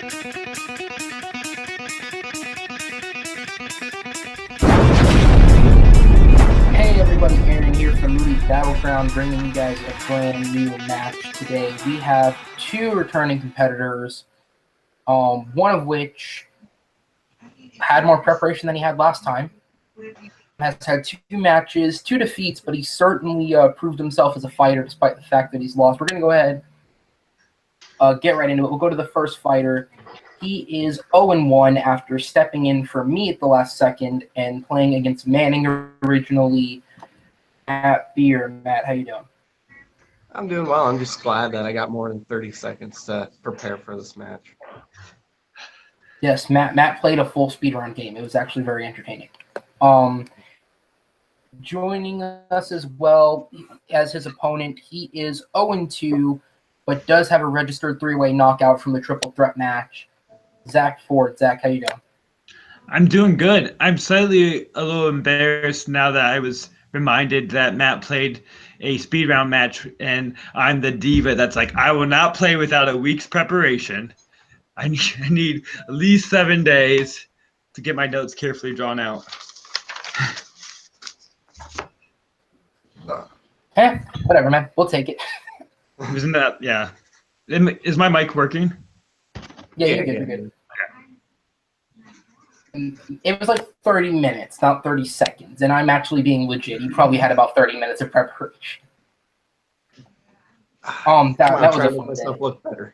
Hey everybody, Aaron here from Movie Battleground, bringing you guys a brand new match today. We have two returning competitors, one of which had more preparation than he had last time. Has had two matches, two defeats, but he certainly proved himself as a fighter despite the fact that he's lost. We're going to go ahead, get right into it. We'll go to the first fighter. He is 0-1 after stepping in for me at the last second and playing against Manning originally. Matt Beer. Matt, how you doing? I'm doing well. I'm just glad that I got more than 30 seconds to prepare for this match. Yes, Matt played a full speedrun game. It was actually very entertaining. Joining us as well as his opponent, he is 0-2, but does have a registered three-way knockout from the triple threat match. Zack Ford. Zack, how you doing? I'm doing good. I'm slightly a little embarrassed now that I was reminded that Matt played a speed round match, and I'm the diva that's like, I will not play without a week's preparation. I need at least 7 days to get my notes carefully drawn out. Hey, whatever, man. We'll take it. Isn't that, yeah. Is my mic working? Yeah, you're good. It was like 30 minutes, not 30 seconds, and I'm actually being legit. You probably had about 30 minutes of preparation. That was a fun day. Look better.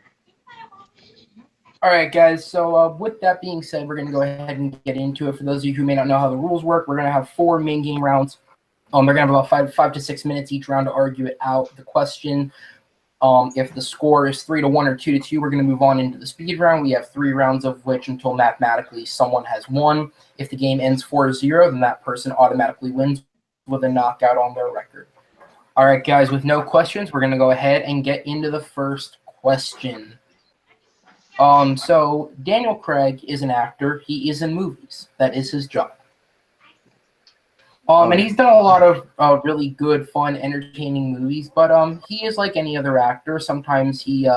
All right, guys. So with that being said, we're going to go ahead and get into it. For those of you who may not know how the rules work, we're going to have 4 main game rounds. They're going to have about 5 to 6 minutes each round to argue it out. The question, if the score is 3-1 or 2-2, we're going to move on into the speed round. We have 3 rounds of which until mathematically someone has won. If the game ends 4-0, then that person automatically wins with a knockout on their record. All right, guys, with no questions, we're going to go ahead and get into the first question. So Daniel Craig is an actor. He is in movies. That is his job. And he's done a lot of really good, fun, entertaining movies, but he is like any other actor. Sometimes he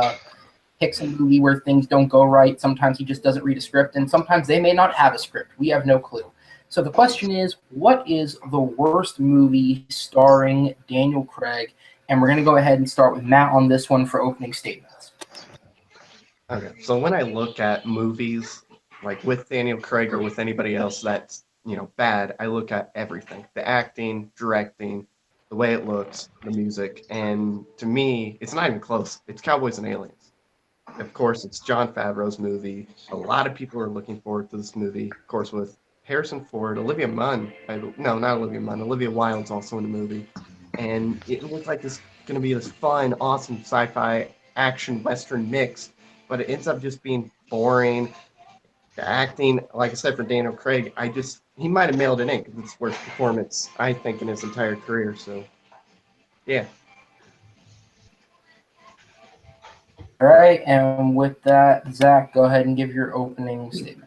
picks a movie where things don't go right. Sometimes he just doesn't read a script, and sometimes they may not have a script. We have no clue. So the question is, what is the worst movie starring Daniel Craig? And we're going to go ahead and start with Matt on this one for opening statements. Okay, so when I look at movies, like with Daniel Craig or with anybody else that's, bad, I look at everything. The acting, directing, the way it looks, the music, and to me, it's not even close. It's Cowboys and Aliens. Of course, it's Jon Favreau's movie. A lot of people are looking forward to this movie, of course, with Harrison Ford, Olivia Munn. No, not Olivia Munn. Olivia Wilde's also in the movie. And it looks like it's going to be this fun, awesome sci-fi action western mix, but it ends up just being boring. The acting, like I said, for Daniel Craig, he might have mailed it in because it's his worst performance, I think, in his entire career. So, yeah. All right, and with that, Zach, go ahead and give your opening statements.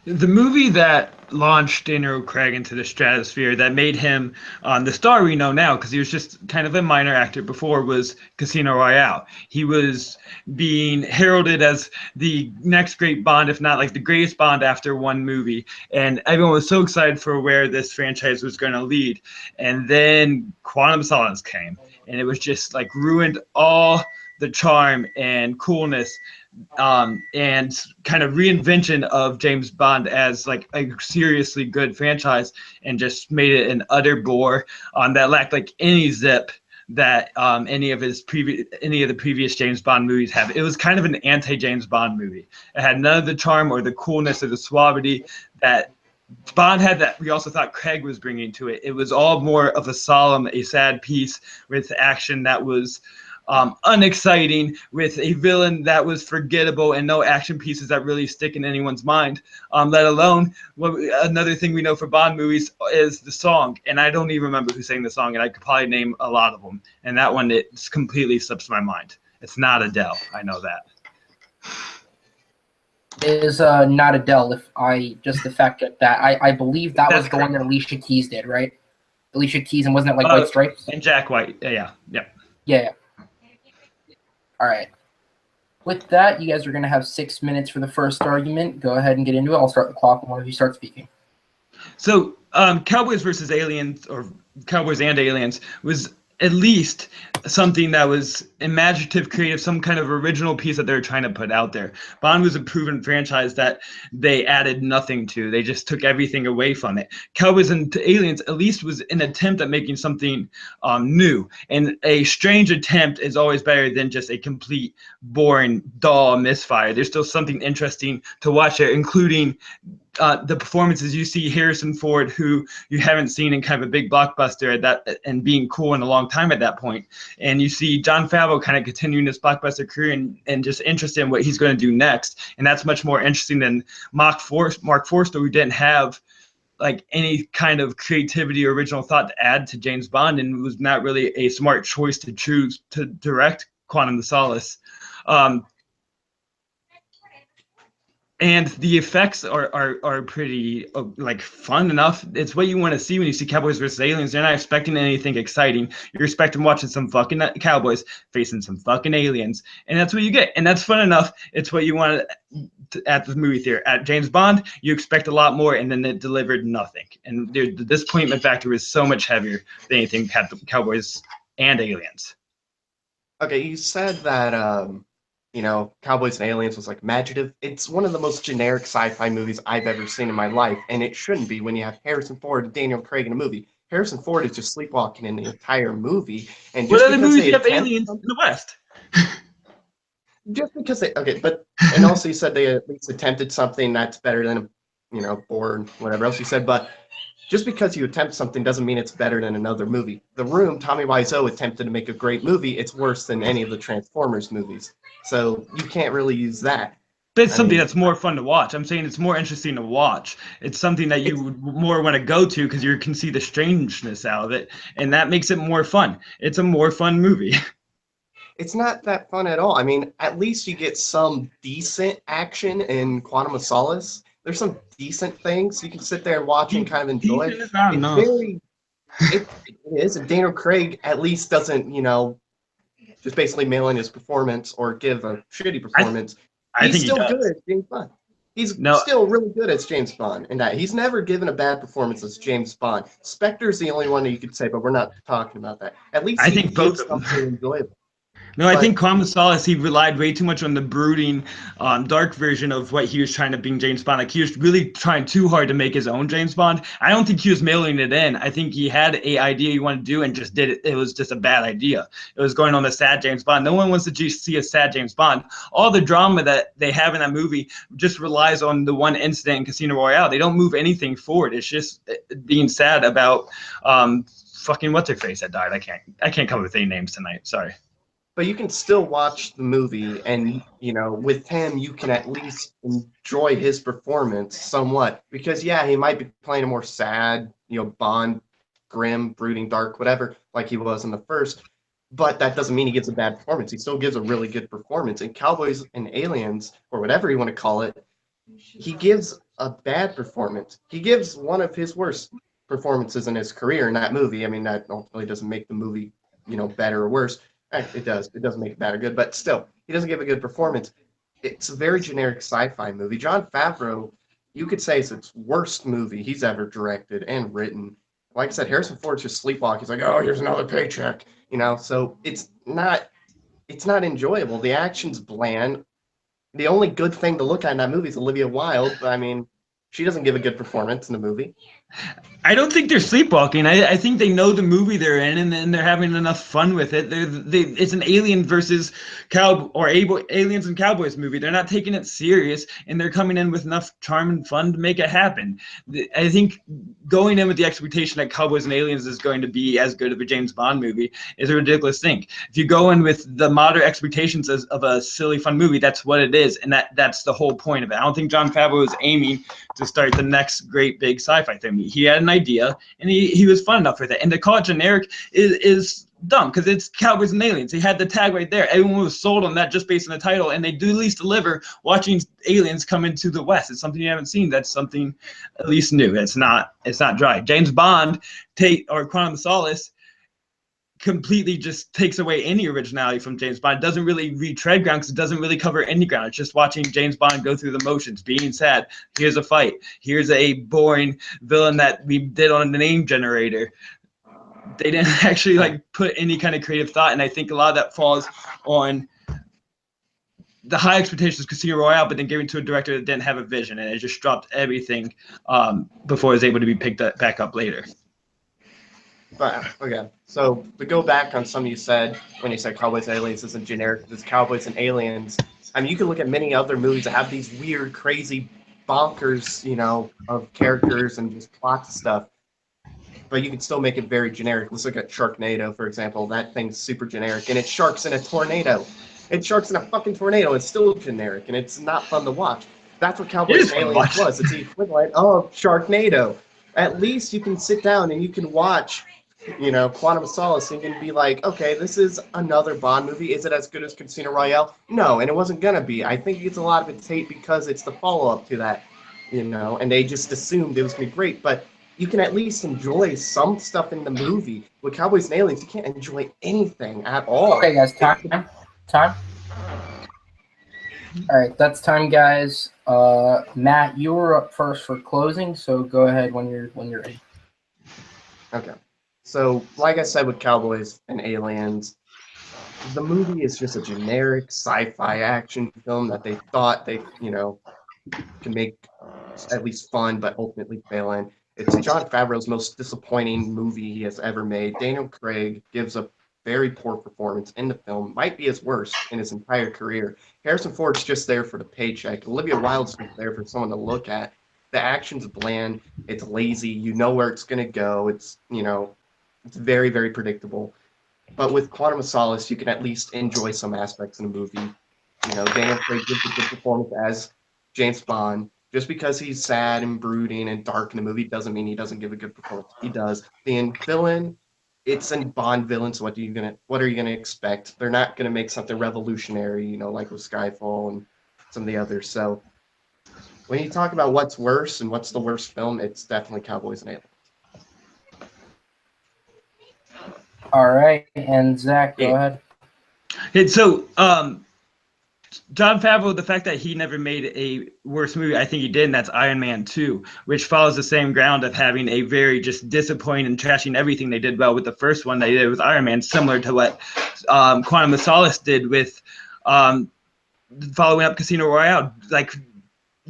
The movie that launched Daniel Craig into the stratosphere, that made him the star we know now, because he was just kind of a minor actor before, was Casino Royale. He was being heralded as the next great Bond, if not like the greatest Bond after one movie. And everyone was so excited for where this franchise was going to lead. And then Quantum of Solace came, and it was just like ruined all the charm and coolness and kind of reinvention of James Bond as like a seriously good franchise, and just made it an utter bore that lacked like any zip that any of the previous James Bond movies have. It was kind of an anti-James Bond movie. It had none of the charm or the coolness or the suavity that Bond had, that we also thought Craig was bringing to it. It was all more of a solemn, a sad piece with action that was unexciting, with a villain that was forgettable, and no action pieces that really stick in anyone's mind, let alone another thing we know for Bond movies is the song. And I don't even remember who sang the song, and I could probably name a lot of them. And that one, it completely slips my mind. It's not Adele. I know that. It is not Adele. The fact that I believe that was the correct. one that Alicia Keys did, right? Alicia Keys, and wasn't it like White Stripes? And Jack White. Yeah. Yeah. All right. With that, you guys are going to have 6 minutes for the first argument. Go ahead and get into it. I'll start the clock when one of you starts speaking. So, Cowboys versus Aliens, or Cowboys and Aliens, was at least something that was imaginative, creative, some kind of original piece that they were trying to put out there. Bond was a proven franchise that they added nothing to. They just took everything away from it. Cowboys and Aliens at least was an attempt at making something new. And a strange attempt is always better than just a complete, boring, dull misfire. There's still something interesting to watch there, including the performances. You see Harrison Ford, who you haven't seen in kind of a big blockbuster at that, and being cool in a long time at that point. And you see Jon Favreau kind of continuing his blockbuster career and just interested in what he's going to do next. And that's much more interesting than Mark Forster, who didn't have like any kind of creativity or original thought to add to James Bond, and it was not really a smart choice to choose to direct Quantum of Solace. And the effects are pretty like fun enough. It's what you want to see when you see Cowboys versus Aliens. You're not expecting anything exciting. You're expecting watching some fucking Cowboys facing some fucking aliens, and that's what you get. And that's fun enough. It's what you want at the movie theater. At James Bond, you expect a lot more, and then it delivered nothing. And the disappointment factor was so much heavier than anything had the Cowboys and Aliens. Okay, you said that Cowboys and Aliens was like imaginative. It's one of the most generic sci-fi movies I've ever seen in my life, and it shouldn't be when you have Harrison Ford and Daniel Craig in a movie. Harrison Ford is just sleepwalking in the entire movie, and just what other because movies they have aliens in the West? Just because they and also you said they at least attempted something that's better than or whatever else you said, but just because you attempt something doesn't mean it's better than another movie. The Room, Tommy Wiseau attempted to make a great movie. It's worse than any of the Transformers movies. So you can't really use that. But it's something that's more fun to watch. I'm saying it's more interesting to watch. It's something that you would more want to go to because you can see the strangeness out of it, and that makes it more fun. It's a more fun movie. It's not that fun at all. I mean, at least you get some decent action in Quantum of Solace. There's some decent things you can sit there and watch and kind of enjoy. It is. And Daniel Craig at least doesn't, just basically mail in his performance or give a shitty performance. He's still good as James Bond. He's still really good as James Bond, and that he's never given a bad performance as James Bond. Spectre's the only one that you could say, but we're not talking about that. At least I think both of them. Something enjoyable. No, I think Quantum of Solace, he relied way too much on the brooding, dark version of what he was trying to be James Bond. Like, he was really trying too hard to make his own James Bond. I don't think he was mailing it in. I think he had a idea he wanted to do and just did it. It was just a bad idea. It was going on the sad James Bond. No one wants to see a sad James Bond. All the drama that they have in that movie just relies on the one incident in Casino Royale. They don't move anything forward. It's just being sad about fucking what's-her-face that died. I can't come up with any names tonight. Sorry. But you can still watch the movie, and with him, you can at least enjoy his performance somewhat. Because he might be playing a more sad, Bond, grim, brooding, dark, whatever, like he was in the first. But that doesn't mean he gives a bad performance. He still gives a really good performance. In Cowboys and Aliens, or whatever you want to call it, he gives a bad performance. He gives one of his worst performances in his career in that movie. I mean, that ultimately doesn't make the movie, better or worse. It does. It doesn't make it bad or good, but still, he doesn't give a good performance. It's a very generic sci-fi movie. Jon Favreau, you could say it's its worst movie he's ever directed and written. Like I said, Harrison Ford's just sleepwalking. He's like, oh, here's another paycheck, So it's not enjoyable. The action's bland. The only good thing to look at in that movie is Olivia Wilde. But I mean, she doesn't give a good performance in the movie. I don't think they're sleepwalking. I think they know the movie they're in, and they're having enough fun with it. It's an alien versus aliens and cowboys movie. They're not taking it serious, and they're coming in with enough charm and fun to make it happen. I think going in with the expectation that Cowboys and Aliens is going to be as good of a James Bond movie is a ridiculous thing. If you go in with the moderate expectations of a silly, fun movie, that's what it is, and that's the whole point of it. I don't think Jon Favreau is aiming to start the next great big sci-fi thing. He had an idea, and he was fun enough with it. And to call it generic is dumb, because it's Cowboys and Aliens. He had the tag right there. Everyone was sold on that just based on the title, and they do at least deliver watching aliens come into the West. It's something you haven't seen. That's something at least new. It's not dry. James Bond or Quantum of Solace completely just takes away any originality from James Bond. It doesn't really retread ground because it doesn't really cover any ground. It's just watching James Bond go through the motions, being sad. Here's a fight. Here's a boring villain that we did on the name generator. They didn't actually like put any kind of creative thought, and I think a lot of that falls on the high expectations of Casino Royale, but then giving to a director that didn't have a vision, and it just dropped everything before it was able to be picked back up later. But okay, so to go back on something you said when you said Cowboys and Aliens isn't generic, it's Cowboys and Aliens. I mean, you can look at many other movies that have these weird, crazy, bonkers, of characters and just plot stuff. But you can still make it very generic. Let's look at Sharknado, for example. That thing's super generic, and it's sharks in a tornado. It's sharks in a fucking tornado. It's still generic, and it's not fun to watch. That's what Cowboys and Aliens was. It's the equivalent of Sharknado. At least you can sit down and you can watch Quantum of Solace, and you can be like, okay, this is another Bond movie. Is it as good as Casino Royale? No, and it wasn't gonna be. I think it's a lot of its hate because it's the follow-up to that, and they just assumed it was gonna be great. But you can at least enjoy some stuff in the movie. With Cowboys and Aliens, you can't enjoy anything at all. Okay, guys, time. All right, that's time, guys. Matt, you were up first for closing, so go ahead when you're ready. Okay. So, like I said with Cowboys and Aliens, the movie is just a generic sci-fi action film that they thought they, can make at least fun, but ultimately fail in. It's Jon Favreau's most disappointing movie he has ever made. Daniel Craig gives a very poor performance in the film, might be his worst in his entire career. Harrison Ford's just there for the paycheck. Olivia Wilde's just there for someone to look at. The action's bland. It's lazy. You know where it's going to go. It's, it's very, very predictable. But with Quantum of Solace, you can at least enjoy some aspects in the movie. Daniel Craig gives a good performance as James Bond. Just because he's sad and brooding and dark in the movie doesn't mean he doesn't give a good performance. He does. The villain, it's a Bond villain, so what are you gonna expect? They're not gonna make something revolutionary, like with Skyfall and some of the others. So when you talk about what's worse and what's the worst film, it's definitely Cowboys and Aliens. All right, and Zach, go ahead. And so, Jon Favreau, the fact that he never made a worse movie, I think he did, and that's Iron Man 2, which follows the same ground of having a very just disappointing and trashing everything they did well with the first one they did with Iron Man, similar to what Quantum of Solace did with following up Casino Royale, like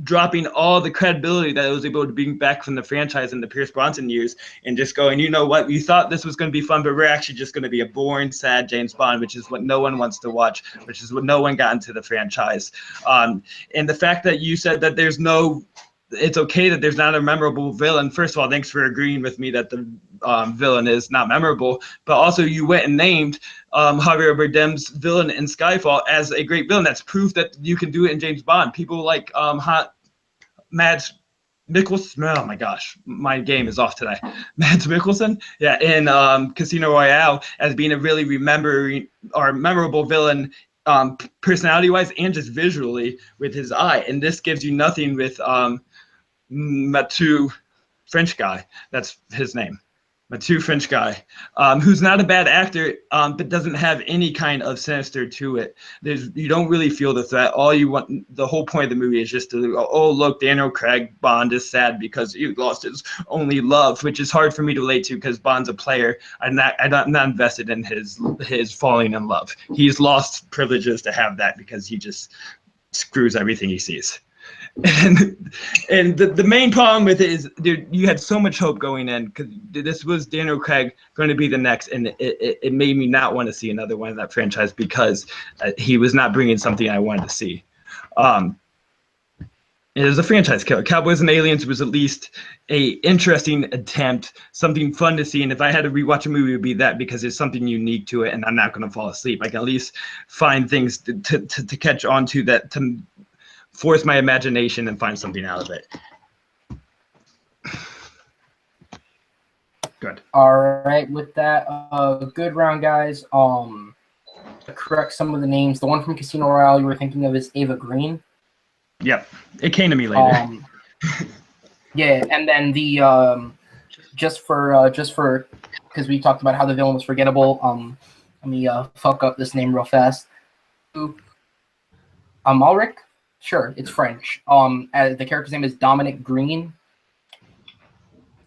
dropping all the credibility that it was able to bring back from the franchise in the Pierce Brosnan years and just going, you know what, we thought this was going to be fun, but we're actually just going to be a boring, sad James Bond, which is what no one wants to watch, which is what no one got into the franchise. And the fact that you said that it's okay that there's not a memorable villain. First of all, thanks for agreeing with me that the villain is not memorable, but also you went and named Javier Bardem's villain in Skyfall as a great villain. That's proof that you can do it in James Bond. People like Mads Mikkelsen. Oh my gosh, my game is off today. Mads Mikkelsen, yeah, in Casino Royale as being a really memorable villain, personality-wise and just visually with his eye. And this gives you nothing with Mathieu, French guy. That's his name. Mathieu, French guy, who's not a bad actor, but doesn't have any kind of sinister to it. You don't really feel the threat. All you want, the whole point of the movie is just to, oh, look, Daniel Craig, Bond is sad because he lost his only love, which is hard for me to relate to because Bond's a player. I'm not invested in his falling in love. He's lost privileges to have that because he just screws everything he sees. And the main problem with it is, dude, you had so much hope going in because this was Daniel Craig going to be the next, and it made me not want to see another one of that franchise because he was not bringing something I wanted to see. It was a franchise killer. Cowboys and Aliens was at least a interesting attempt, something fun to see. And if I had to rewatch a movie, it would be that because there's something unique to it, and I'm not going to fall asleep. I can at least find things to catch on to that to force my imagination and find something out of it. Good. All right, with that, good round, guys. To correct some of the names, the one from Casino Royale you were thinking of is Ava Green. Yep, it came to me later. Yeah, and then the just for because we talked about how the villain was forgettable. Let me fuck up this name real fast. Ulrich? Sure, it's French. The character's name is Dominic Green.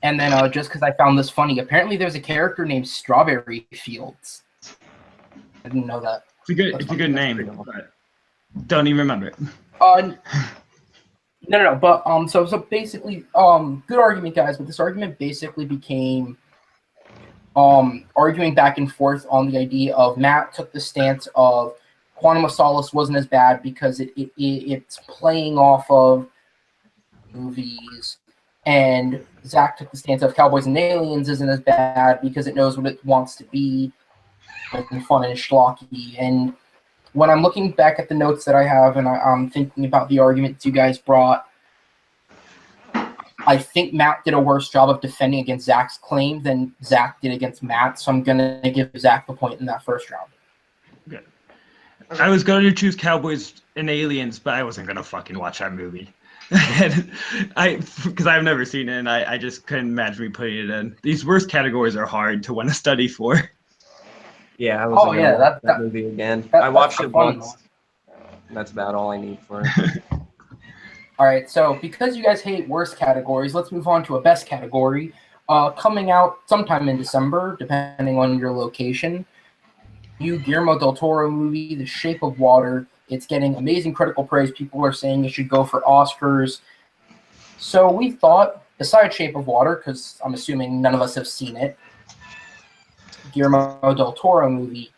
And then just because I found this funny, apparently there's a character named Strawberry Fields. I didn't know that. It's a good name, but don't even remember it. No. But so basically, good argument, guys. But this argument basically became arguing back and forth on the idea of Matt took the stance of Quantum of Solace wasn't as bad because it's playing off of movies, and Zach took the stance of Cowboys and Aliens isn't as bad because it knows what it wants to be and fun and schlocky. And when I'm looking back at the notes that I have and I'm thinking about the arguments you guys brought, I think Matt did a worse job of defending against Zach's claim than Zach did against Matt, so I'm going to give Zach the point in that first round. Good. I was going to choose Cowboys and Aliens, but I wasn't going to fucking watch that movie. Because I've never seen it, and I just couldn't imagine me putting it in. These worst categories are hard to want to study for. Yeah, I wasn't gonna watch that movie again. I watched it once. That's about all I need for it. All right, so because you guys hate worst categories, let's move on to a best category. Coming out sometime in December, depending on your location. New Guillermo del Toro movie, The Shape of Water. It's getting amazing critical praise. People are saying it should go for Oscars. So we thought, besides Shape of Water, because I'm assuming none of us have seen it, Guillermo del Toro movie.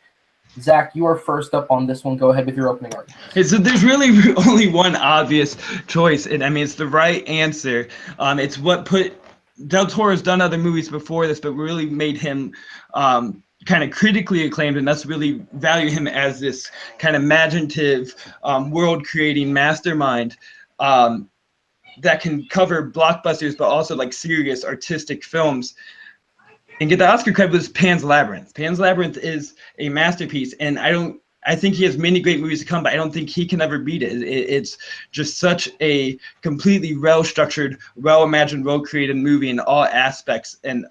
Zach, you are first up on this one. Go ahead with your opening argument. So there's really only one obvious choice, and I mean it's the right answer. It's what put Del Toro's done other movies before this, but really made him kind of critically acclaimed, and us really value him as this kind of imaginative, world-creating mastermind that can cover blockbusters, but also like serious artistic films. And get the Oscar credit was Pan's Labyrinth. Pan's Labyrinth is a masterpiece, and I think he has many great movies to come, but I don't think he can ever beat it. It's just such a completely well-structured, well-imagined, well-created movie in all aspects, and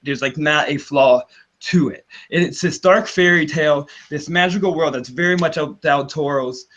there's like not a flaw to it. It's this dark fairy tale, this magical world that's very much Del Toro's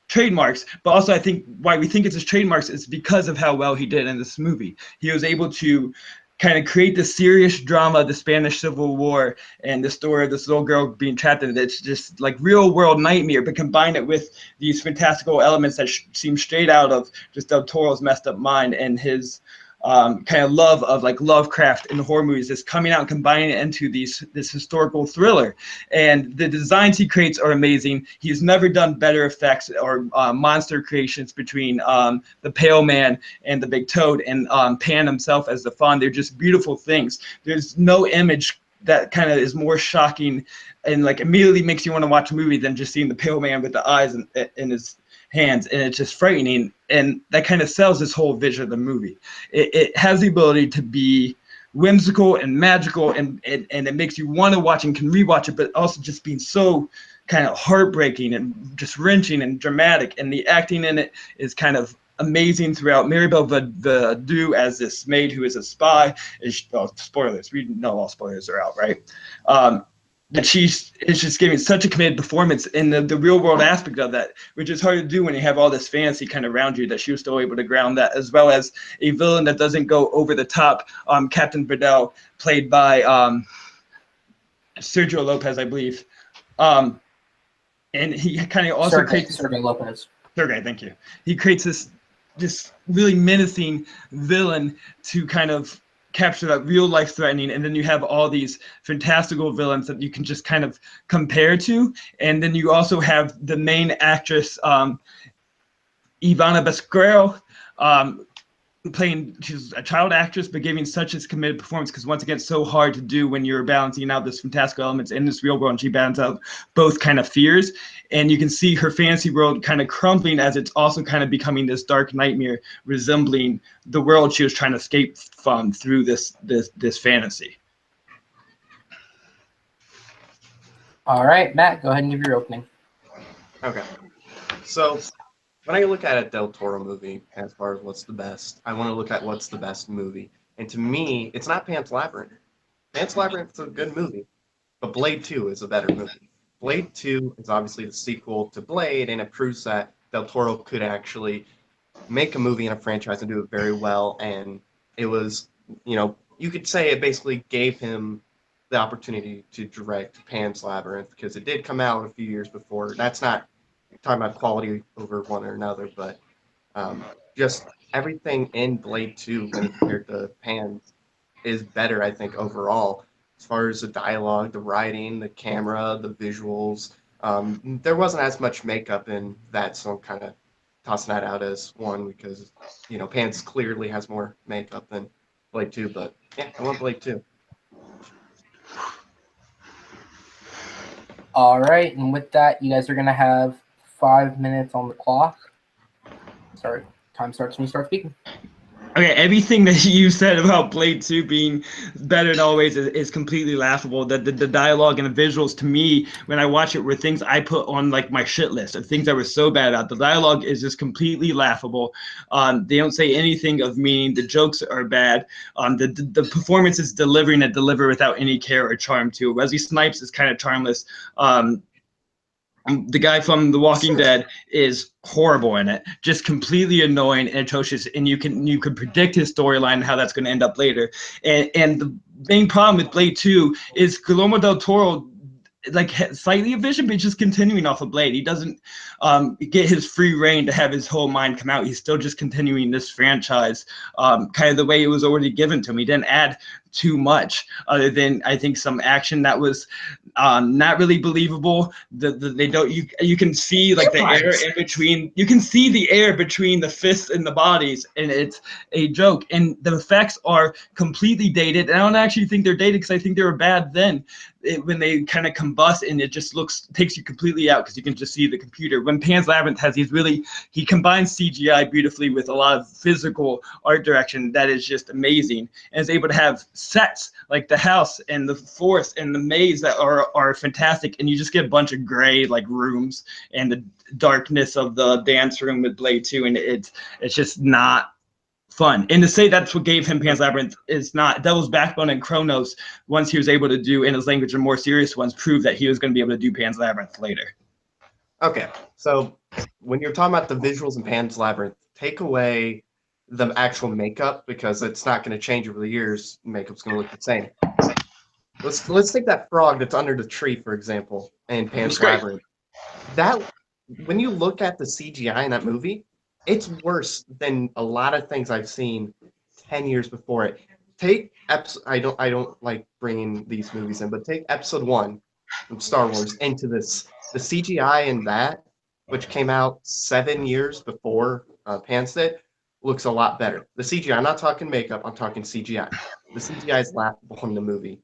trademarks, but also I think why we think it's his trademarks is because of how well he did in this movie. He was able to kind of create the serious drama of the Spanish Civil War and the story of this little girl being trapped in it. It's just like real world nightmare, but combine it with these fantastical elements that seem straight out of just Del Toro's messed up mind and his kind of love of like Lovecraft and horror movies is coming out and combining it into this historical thriller. And the designs he creates are amazing. He's never done better effects or monster creations between the Pale Man and the Big Toad and Pan himself as the Faun. They're just beautiful things. There's no image that kind of is more shocking and like immediately makes you want to watch a movie than just seeing the Pale Man with the eyes in his hands, and it's just frightening, and that kind of sells this whole vision of the movie. It has the ability to be whimsical and magical, and it makes you want to watch and can rewatch it, but also just being so kind of heartbreaking and just wrenching and dramatic, and the acting in it is kind of amazing throughout. Maribel Verdu as this maid who is a spy is, well, spoilers, we know all spoilers are out, right? That she is just giving such a committed performance in the real world aspect of that, which is hard to do when you have all this fantasy kind of around you, that she was still able to ground that, as well as a villain that doesn't go over the top. Captain Verdell, played by Sergio Lopez, I believe. And he kind of also creates Sergio Lopez. Sergey, thank you. He creates this really menacing villain to kind of capture that real life threatening, and then you have all these fantastical villains that you can just kind of compare to, and then you also have the main actress Ivana Basquero playing, she's a child actress but giving such a committed performance, because once again it's so hard to do when you're balancing out this fantastical elements in this real world, and she balances out both kind of fears, and you can see her fantasy world kind of crumbling as it's also kind of becoming this dark nightmare resembling the world she was trying to escape from through this fantasy. All right, Matt, go ahead and give your opening. Okay, so when I look at a Del Toro movie as far as what's the best, I want to look at what's the best movie. And to me, it's not Pan's Labyrinth. Pan's Labyrinth is a good movie, but Blade 2 is a better movie. Blade 2 is obviously the sequel to Blade, and it proves that Del Toro could actually make a movie in a franchise and do it very well. And it was, you could say it basically gave him the opportunity to direct Pan's Labyrinth, because it did come out a few years before. That's not talking about quality over one or another, but just everything in Blade 2 when compared to Pan's is better, I think, overall. As far as the dialogue, the writing, the camera, the visuals. There wasn't as much makeup in that, so I'm kind of tossing that out as one because, Pan's clearly has more makeup than Blade 2, but yeah, I want Blade 2. All right, and with that, you guys are gonna have 5 minutes on the clock. Sorry, time starts when you start speaking. Okay, everything that you said about Blade 2 being better than always is completely laughable. The dialogue and the visuals, to me, when I watch it, were things I put on like my shit list of things I was so bad at. The dialogue is just completely laughable. They don't say anything of meaning. The jokes are bad. The performances deliver without any care or charm too. Wesley Snipes is kind of charmless. The guy from The Walking Dead is horrible in it, just completely annoying and atrocious, and you could predict his storyline and how that's going to end up later. And the main problem with Blade 2 is Guillermo del Toro, like, slightly a vision, but just continuing off of Blade. He doesn't get his free reign to have his whole mind come out. He's still just continuing this franchise kind of the way it was already given to him. He didn't add too much other than, I think, some action that was not really believable. They don't, you can see like the air in between. You can see the air between the fists and the bodies, and it's a joke. And the effects are completely dated. And I don't actually think they're dated because I think they were bad then. When they kind of combust, and it just takes you completely out because you can just see the computer. When Pan's Labyrinth has he combines CGI beautifully with a lot of physical art direction that is just amazing, and is able to have sets like the house and the forest and the maze that are fantastic, and you just get a bunch of gray like rooms and the darkness of the dance room with Blade 2, and it's just not fun. And to say that's what gave him Pan's Labyrinth is not. Devil's Backbone and Chronos, once he was able to do in his language and more serious ones, proved that he was going to be able to do Pan's Labyrinth later. Okay, so when you're talking about the visuals in Pan's Labyrinth, take away the actual makeup because it's not going to change over the years. Makeup's going to look the same. Let's take that frog that's under the tree, for example, in Pan's Labyrinth. That, when you look at the CGI in that movie, it's worse than a lot of things I've seen 10 years before it. Take I don't like bringing these movies in, but take Episode 1 from Star Wars into this. The CGI in that, which came out 7 years before Pan's did, looks a lot better. The CGI, I'm not talking makeup, I'm talking CGI. The CGI is laughable in the movie.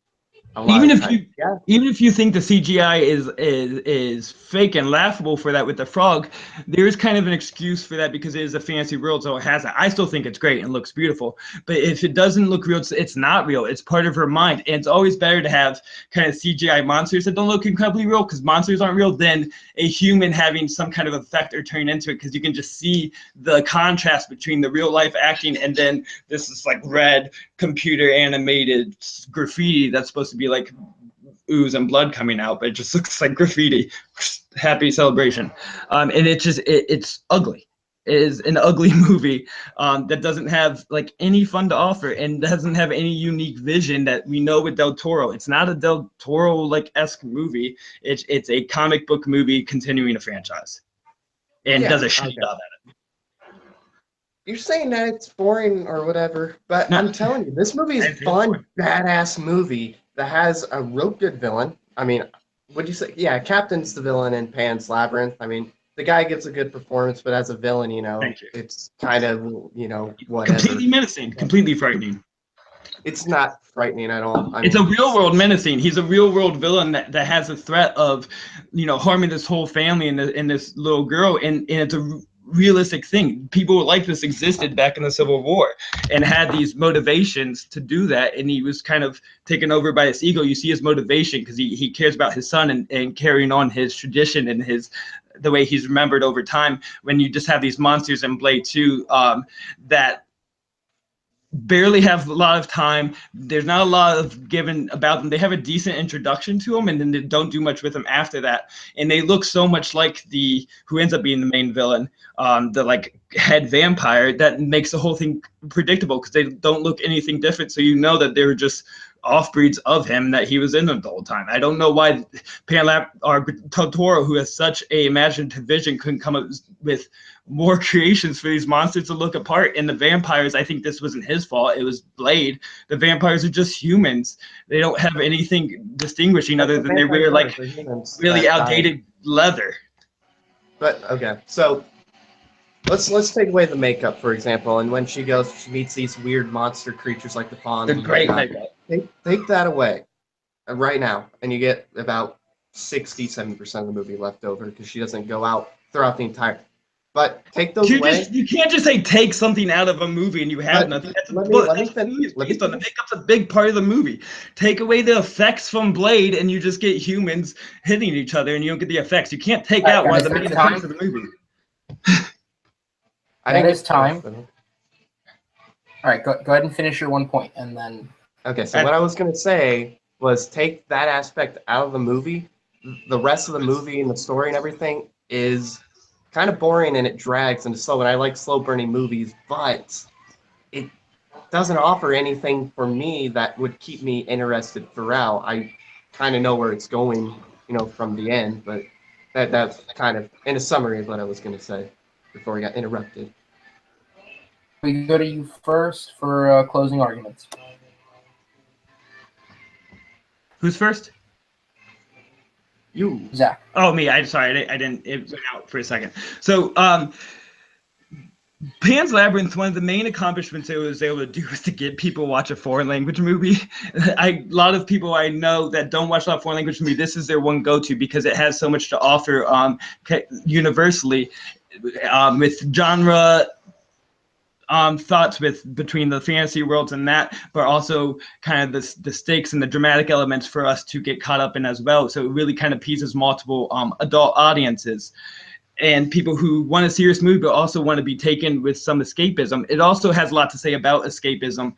Even if you think the CGI is fake and laughable for that with the frog, there is kind of an excuse for that because it is a fantasy world, so it has that. I still think it's great and looks beautiful, but if it doesn't look real, it's not real. It's part of her mind, and it's always better to have kind of CGI monsters that don't look incredibly real because monsters aren't real than a human having some kind of effect or turn into it, because you can just see the contrast between the real life acting and then this is like red computer animated graffiti that's supposed to be like ooze and blood coming out, but it just looks like graffiti. Happy celebration. And it's ugly. It is an ugly movie that doesn't have like any fun to offer and doesn't have any unique vision that we know with Del Toro. It's not a Del Toro like esque movie. It's a comic book movie continuing a franchise, and does a shit job at it. You're saying that it's boring or whatever, but I'm telling you, this movie is a fun, badass movie that has a real good villain. I mean, would you say, yeah, Captain's the villain in Pan's Labyrinth. I mean, the guy gives a good performance, but as a villain, it's kind of, whatever. Completely menacing, completely frightening. It's not frightening at all. It's a real world menacing. He's a real world villain that has a threat of, harming this whole family and this little girl, and it's a realistic thing. People like this existed back in the Civil War and had these motivations to do that, and he was kind of taken over by his ego. You see his motivation because he cares about his son and carrying on his tradition and the way he's remembered over time. When you just have these monsters in Blade 2 that barely have a lot of time. There's not a lot of given about them. They have a decent introduction to them, and then they don't do much with them after that. And they look so much like the who ends up being the main villain, the like head vampire, that makes the whole thing predictable because they don't look anything different. So you know that they were just off breeds of him, that he was in them the whole time. I don't know why or Totoro, who has such a imaginative vision, couldn't come up with more creations for these monsters to look apart. And the vampires, I think this wasn't his fault. It was Blade. The vampires are just humans. They don't have anything distinguishing other than they wear like really outdated leather. But okay, so let's take away the makeup, for example, and when she meets these weird monster creatures like the Fawn. The great makeup. Take that away right now, and you get about 60-70% of the movie left over because she doesn't go out throughout the entire. But take those away. You can't just say take something out of a movie and you have nothing. Let me based on the makeup's a big part of the movie. Take away the effects from Blade and you just get humans hitting each other and you don't get the effects. You can't take out one of the main effects of the movie. That is time. All right, go ahead and finish your 1 point, and then. Okay, so what I was going to say was take that aspect out of the movie. The rest of the movie and the story and everything is kind of boring and it drags and it's slow. And I like slow burning movies, but it doesn't offer anything for me that would keep me interested throughout. I kind of know where it's going, from the end, but that's kind of in a summary of what I was going to say before we got interrupted. We go to you first for closing arguments. Who's first? You. Zach. Oh, me. I didn't. It went out for a second. So, Pan's Labyrinth, one of the main accomplishments it was able to do was to get people to watch a foreign language movie. A lot of people I know that don't watch a lot of foreign language movie, this is their one go-to because it has so much to offer universally with genre thoughts between the fantasy worlds and that, but also kind of the stakes and the dramatic elements for us to get caught up in as well. So it really kind of appeases multiple adult audiences and people who want a serious movie but also want to be taken with some escapism. It also has a lot to say about escapism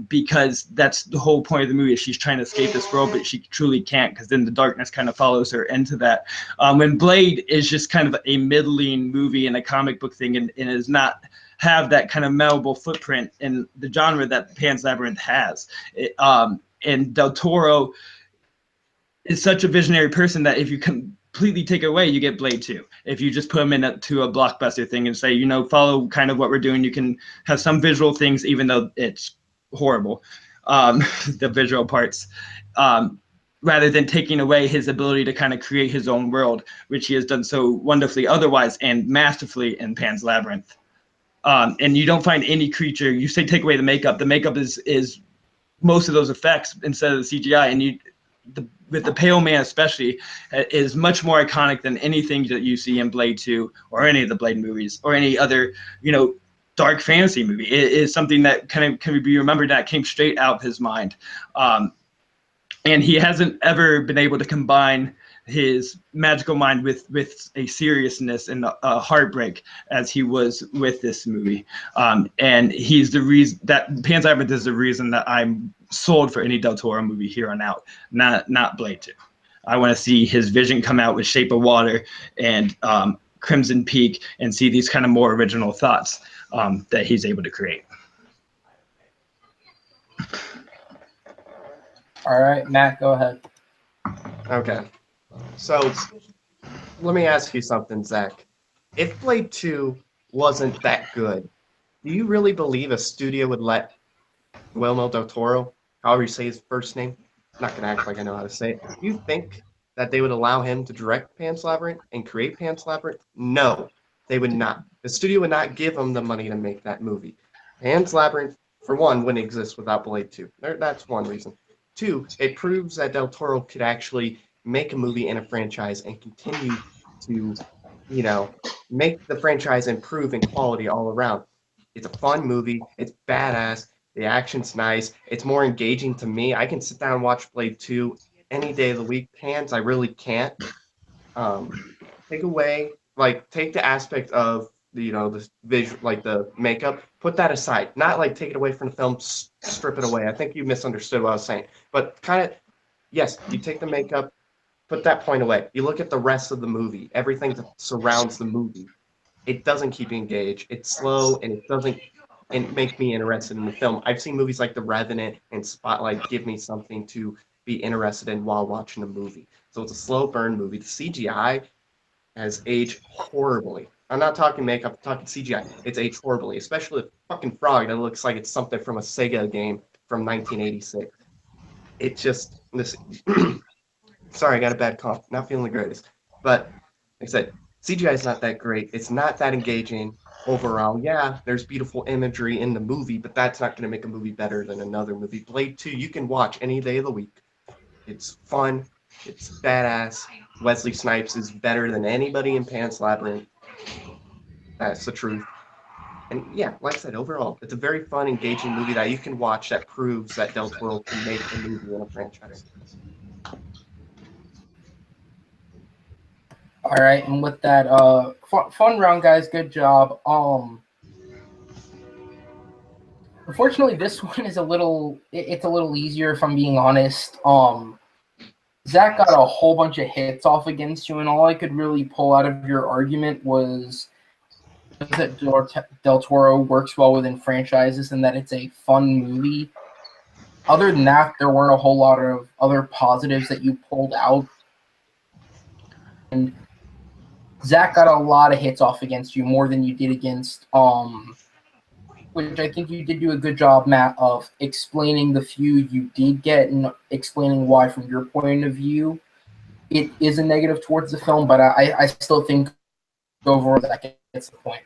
because that's the whole point of the movie. She's trying to escape this world, but she truly can't because then the darkness kind of follows her into that. When Blade is just kind of a middling movie and a comic book thing and is not have that kind of memorable footprint in the genre that Pan's Labyrinth has. And Del Toro is such a visionary person that if you completely take it away, you get Blade 2. If you just put him into a blockbuster thing and say, follow kind of what we're doing, you can have some visual things, even though it's horrible, the visual parts, rather than taking away his ability to kind of create his own world, which he has done so wonderfully otherwise and masterfully in Pan's Labyrinth. And you don't find any creature. You say take away the makeup. The makeup is most of those effects instead of the CGI. And with the Pale Man especially, is much more iconic than anything that you see in Blade 2 or any of the Blade movies or any other dark fantasy movie. It is something that can be remembered that came straight out of his mind. And he hasn't ever been able to combine his magical mind with a seriousness and a heartbreak as he was with this movie. And he's the reason that Pan's Labyrinth is the reason that I'm sold for any Del Toro movie here on out, not Blade 2. I want to see his vision come out with Shape of Water and Crimson Peak and see these kind of more original thoughts that he's able to create. All right, Matt, go ahead. Okay. So, let me ask you something, Zach. If Blade 2 wasn't that good, do you really believe a studio would let Guillermo del Toro, however you say his first name, I'm not going to act like I know how to say it, do you think that they would allow him to direct Pan's Labyrinth and create Pan's Labyrinth? No, they would not. The studio would not give him the money to make that movie. Pan's Labyrinth, for one, wouldn't exist without Blade 2. That's one reason. Two, it proves that del Toro could actually make a movie and a franchise and continue to, make the franchise improve in quality all around. It's a fun movie. It's badass. The action's nice. It's more engaging to me. I can sit down and watch Blade 2 any day of the week. Pan's, I really can't. Take the aspect of the visual, like the makeup, put that aside. Not like take it away from the film, strip it away. I think you misunderstood what I was saying. But kind of, yes, you take the makeup, put that point away. You look at the rest of the movie, everything that surrounds the movie. It doesn't keep you engaged. It's slow and it doesn't and make me interested in the film. I've seen movies like The Revenant and Spotlight give me something to be interested in while watching a movie. So it's a slow burn movie. The CGI has aged horribly. I'm not talking makeup, I'm talking CGI. It's aged horribly, especially the fucking frog that looks like it's something from a Sega game from 1986. It just this. Sorry, I got a bad cough. Not feeling the greatest, but like I said, CGI is not that great. It's not that engaging overall. Yeah, there's beautiful imagery in the movie, but that's not going to make a movie better than another movie. Blade 2, you can watch any day of the week. It's fun. It's badass. Wesley Snipes is better than anybody in Pan's Labyrinth. That's the truth. And yeah, like I said, overall, it's a very fun, engaging movie that you can watch that proves that Del Toro can make a movie in a franchise. All right, and with that, fun round, guys. Good job. Unfortunately, this one is it's a little easier if I'm being honest. Zach got a whole bunch of hits off against you, and all I could really pull out of your argument was that Del Toro works well within franchises and that it's a fun movie. Other than that, there weren't a whole lot of other positives that you pulled out. And Zach got a lot of hits off against you, more than you did against which I think you did do a good job, Matt, of explaining the few you did get and explaining why, from your point of view, it is a negative towards the film, but I still think overall that gets the point.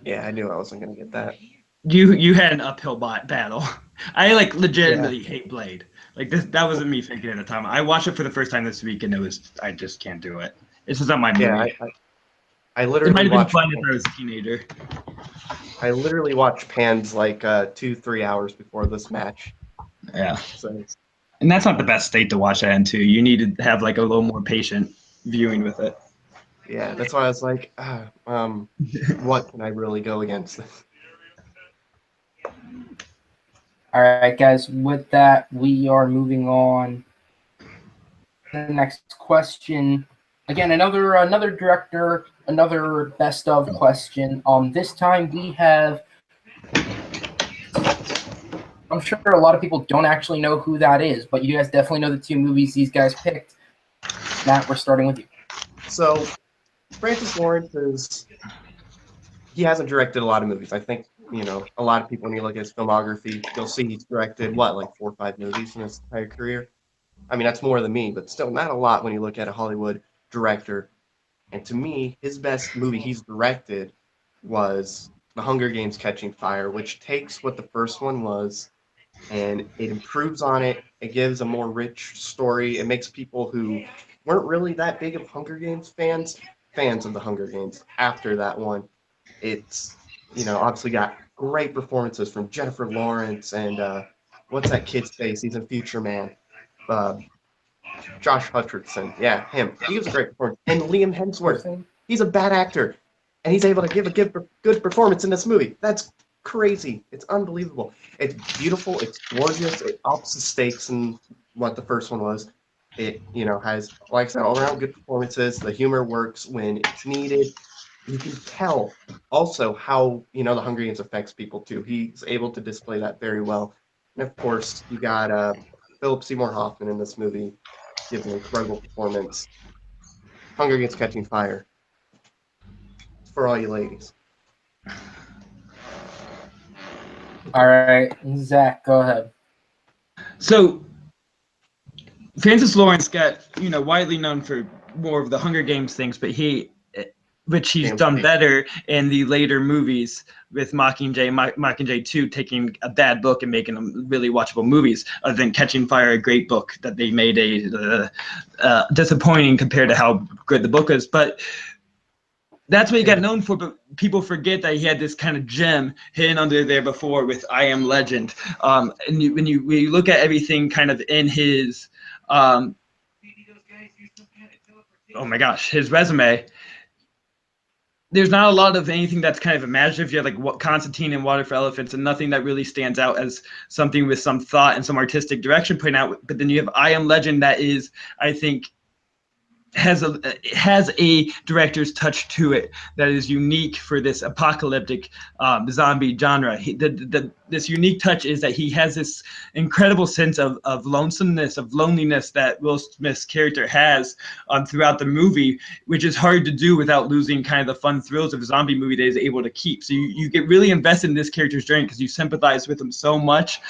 Yeah, I knew I wasn't going to get that. You had an uphill battle. I like legitimately hate Blade. Like that wasn't me thinking at the time. I watched it for the first time this week, and I just can't do it. It's just not my movie. Yeah, I literally it might have been watched fun if I was a teenager. I literally watched Pans like 2-3 hours before this match. Yeah. So, and that's not the best state to watch that into. You need to have like a little more patient viewing with it. yeah, that's why I was like, what can I really go against this? All right, guys. With that, we are moving on. The next question. Again, another director, another best of question. This time we have. I'm sure a lot of people don't actually know who that is, but you guys definitely know the two movies these guys picked. Matt, we're starting with you. So, Francis Lawrence he hasn't directed a lot of movies. I think, a lot of people, when you look at his filmography, you'll see he's directed, like 4 or 5 movies in his entire career. I mean, that's more than me, but still not a lot when you look at a Hollywood director. And to me, his best movie he's directed was The Hunger Games: Catching Fire, which takes what the first one was and it improves on it. It gives a more rich story. It makes people who weren't really that big of Hunger Games fans of the Hunger Games after that one. It's, obviously got great performances from Jennifer Lawrence and what's that kid's face? He's in Future Man. Josh Hutcherson. Yeah, him. He gives a great performance. And Liam Hemsworth. He's a bad actor. And he's able to give a good performance in this movie. That's crazy. It's unbelievable. It's beautiful. It's gorgeous. It ups the stakes in what the first one was. It, has, like I said, all around good performances. The humor works when it's needed. You can tell also how, the Hunger Games affects people too. He's able to display that very well. And of course, you got Philip Seymour Hoffman in this movie. Gives an incredible performance. Hunger Games: Catching Fire. It's for all you ladies. All right, Zach, go ahead. So, Francis Lawrence got, widely known for more of the Hunger Games things, but which he's done better in the later movies with Mockingjay 2 taking a bad book and making them really watchable movies, other than Catching Fire, a great book that they made disappointing compared to how good the book is. But that's what he got known for, but people forget that he had this kind of gem hidden under there before with I Am Legend. And when you look at everything kind of in his, oh my gosh, his resume, there's not a lot of anything that's kind of imaginative. You have like what Constantine and Water for Elephants, and nothing that really stands out as something with some thought and some artistic direction put out. But then you have I Am Legend, that is, I think, has a director's touch to it that is unique for this apocalyptic zombie genre. This unique touch is that he has this incredible sense of lonesomeness, of loneliness that Will Smith's character has throughout the movie, which is hard to do without losing kind of the fun thrills of a zombie movie that is able to keep. So you get really invested in this character's journey because you sympathize with him so much.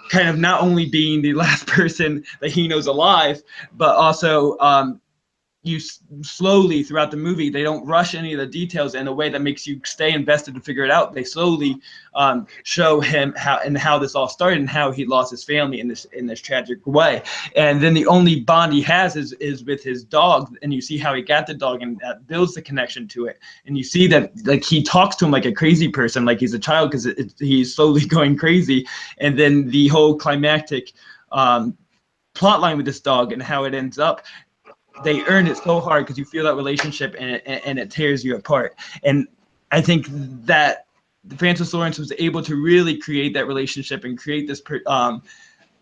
Kind of not only being the last person that he knows alive, but also you slowly throughout the movie, they don't rush any of the details in a way that makes you stay invested to figure it out. They slowly show him how this all started and how he lost his family in this tragic way. And then the only bond he has is with his dog, and you see how he got the dog, and that builds the connection to it. And you see that like he talks to him like a crazy person, like he's a child, because he's slowly going crazy. And then the whole climactic plot line with this dog and how it ends up, they earn it so hard because you feel that relationship, and it tears you apart. And I think that Francis Lawrence was able to really create that relationship and create this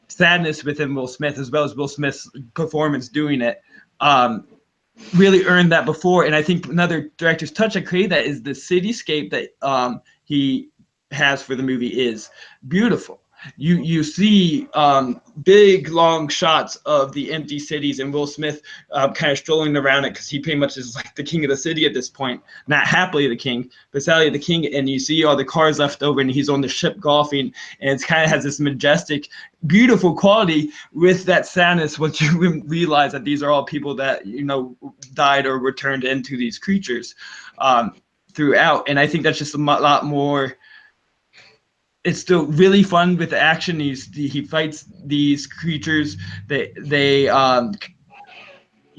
sadness within Will Smith, as well as Will Smith's performance doing it. Really earned that before. And I think another director's touch that created that is the cityscape that he has for the movie is beautiful. You see big long shots of the empty cities, and Will Smith kind of strolling around it, because he pretty much is like the king of the city at this point, not happily the king, but sadly the king. And you see all the cars left over, and he's on the ship golfing, and it kind of has this majestic, beautiful quality with that sadness once you realize that these are all people that died or were turned into these creatures throughout. And I think that's just a lot more. It's still really fun with the action. He fights these creatures. You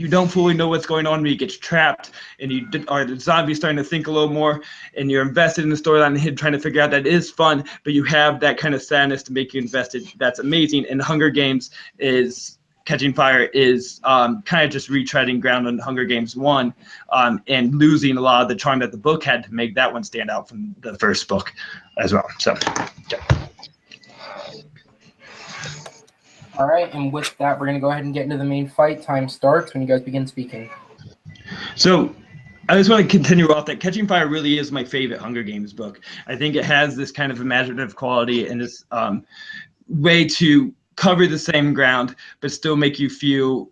don't fully know what's going on when he gets trapped, and the zombies starting to think a little more, and you're invested in the storyline and trying to figure out that it is fun, but you have that kind of sadness to make you invested. That's amazing. And Hunger Games is Catching Fire is kind of just retreading ground on Hunger Games 1 and losing a lot of the charm that the book had to make that one stand out from the first book as well. So, yeah. All right, and with that, we're going to go ahead and get into the main fight. Time starts when you guys begin speaking. So, I just want to continue off that. Catching Fire really is my favorite Hunger Games book. I think it has this kind of imaginative quality and this way to cover the same ground, but still make you feel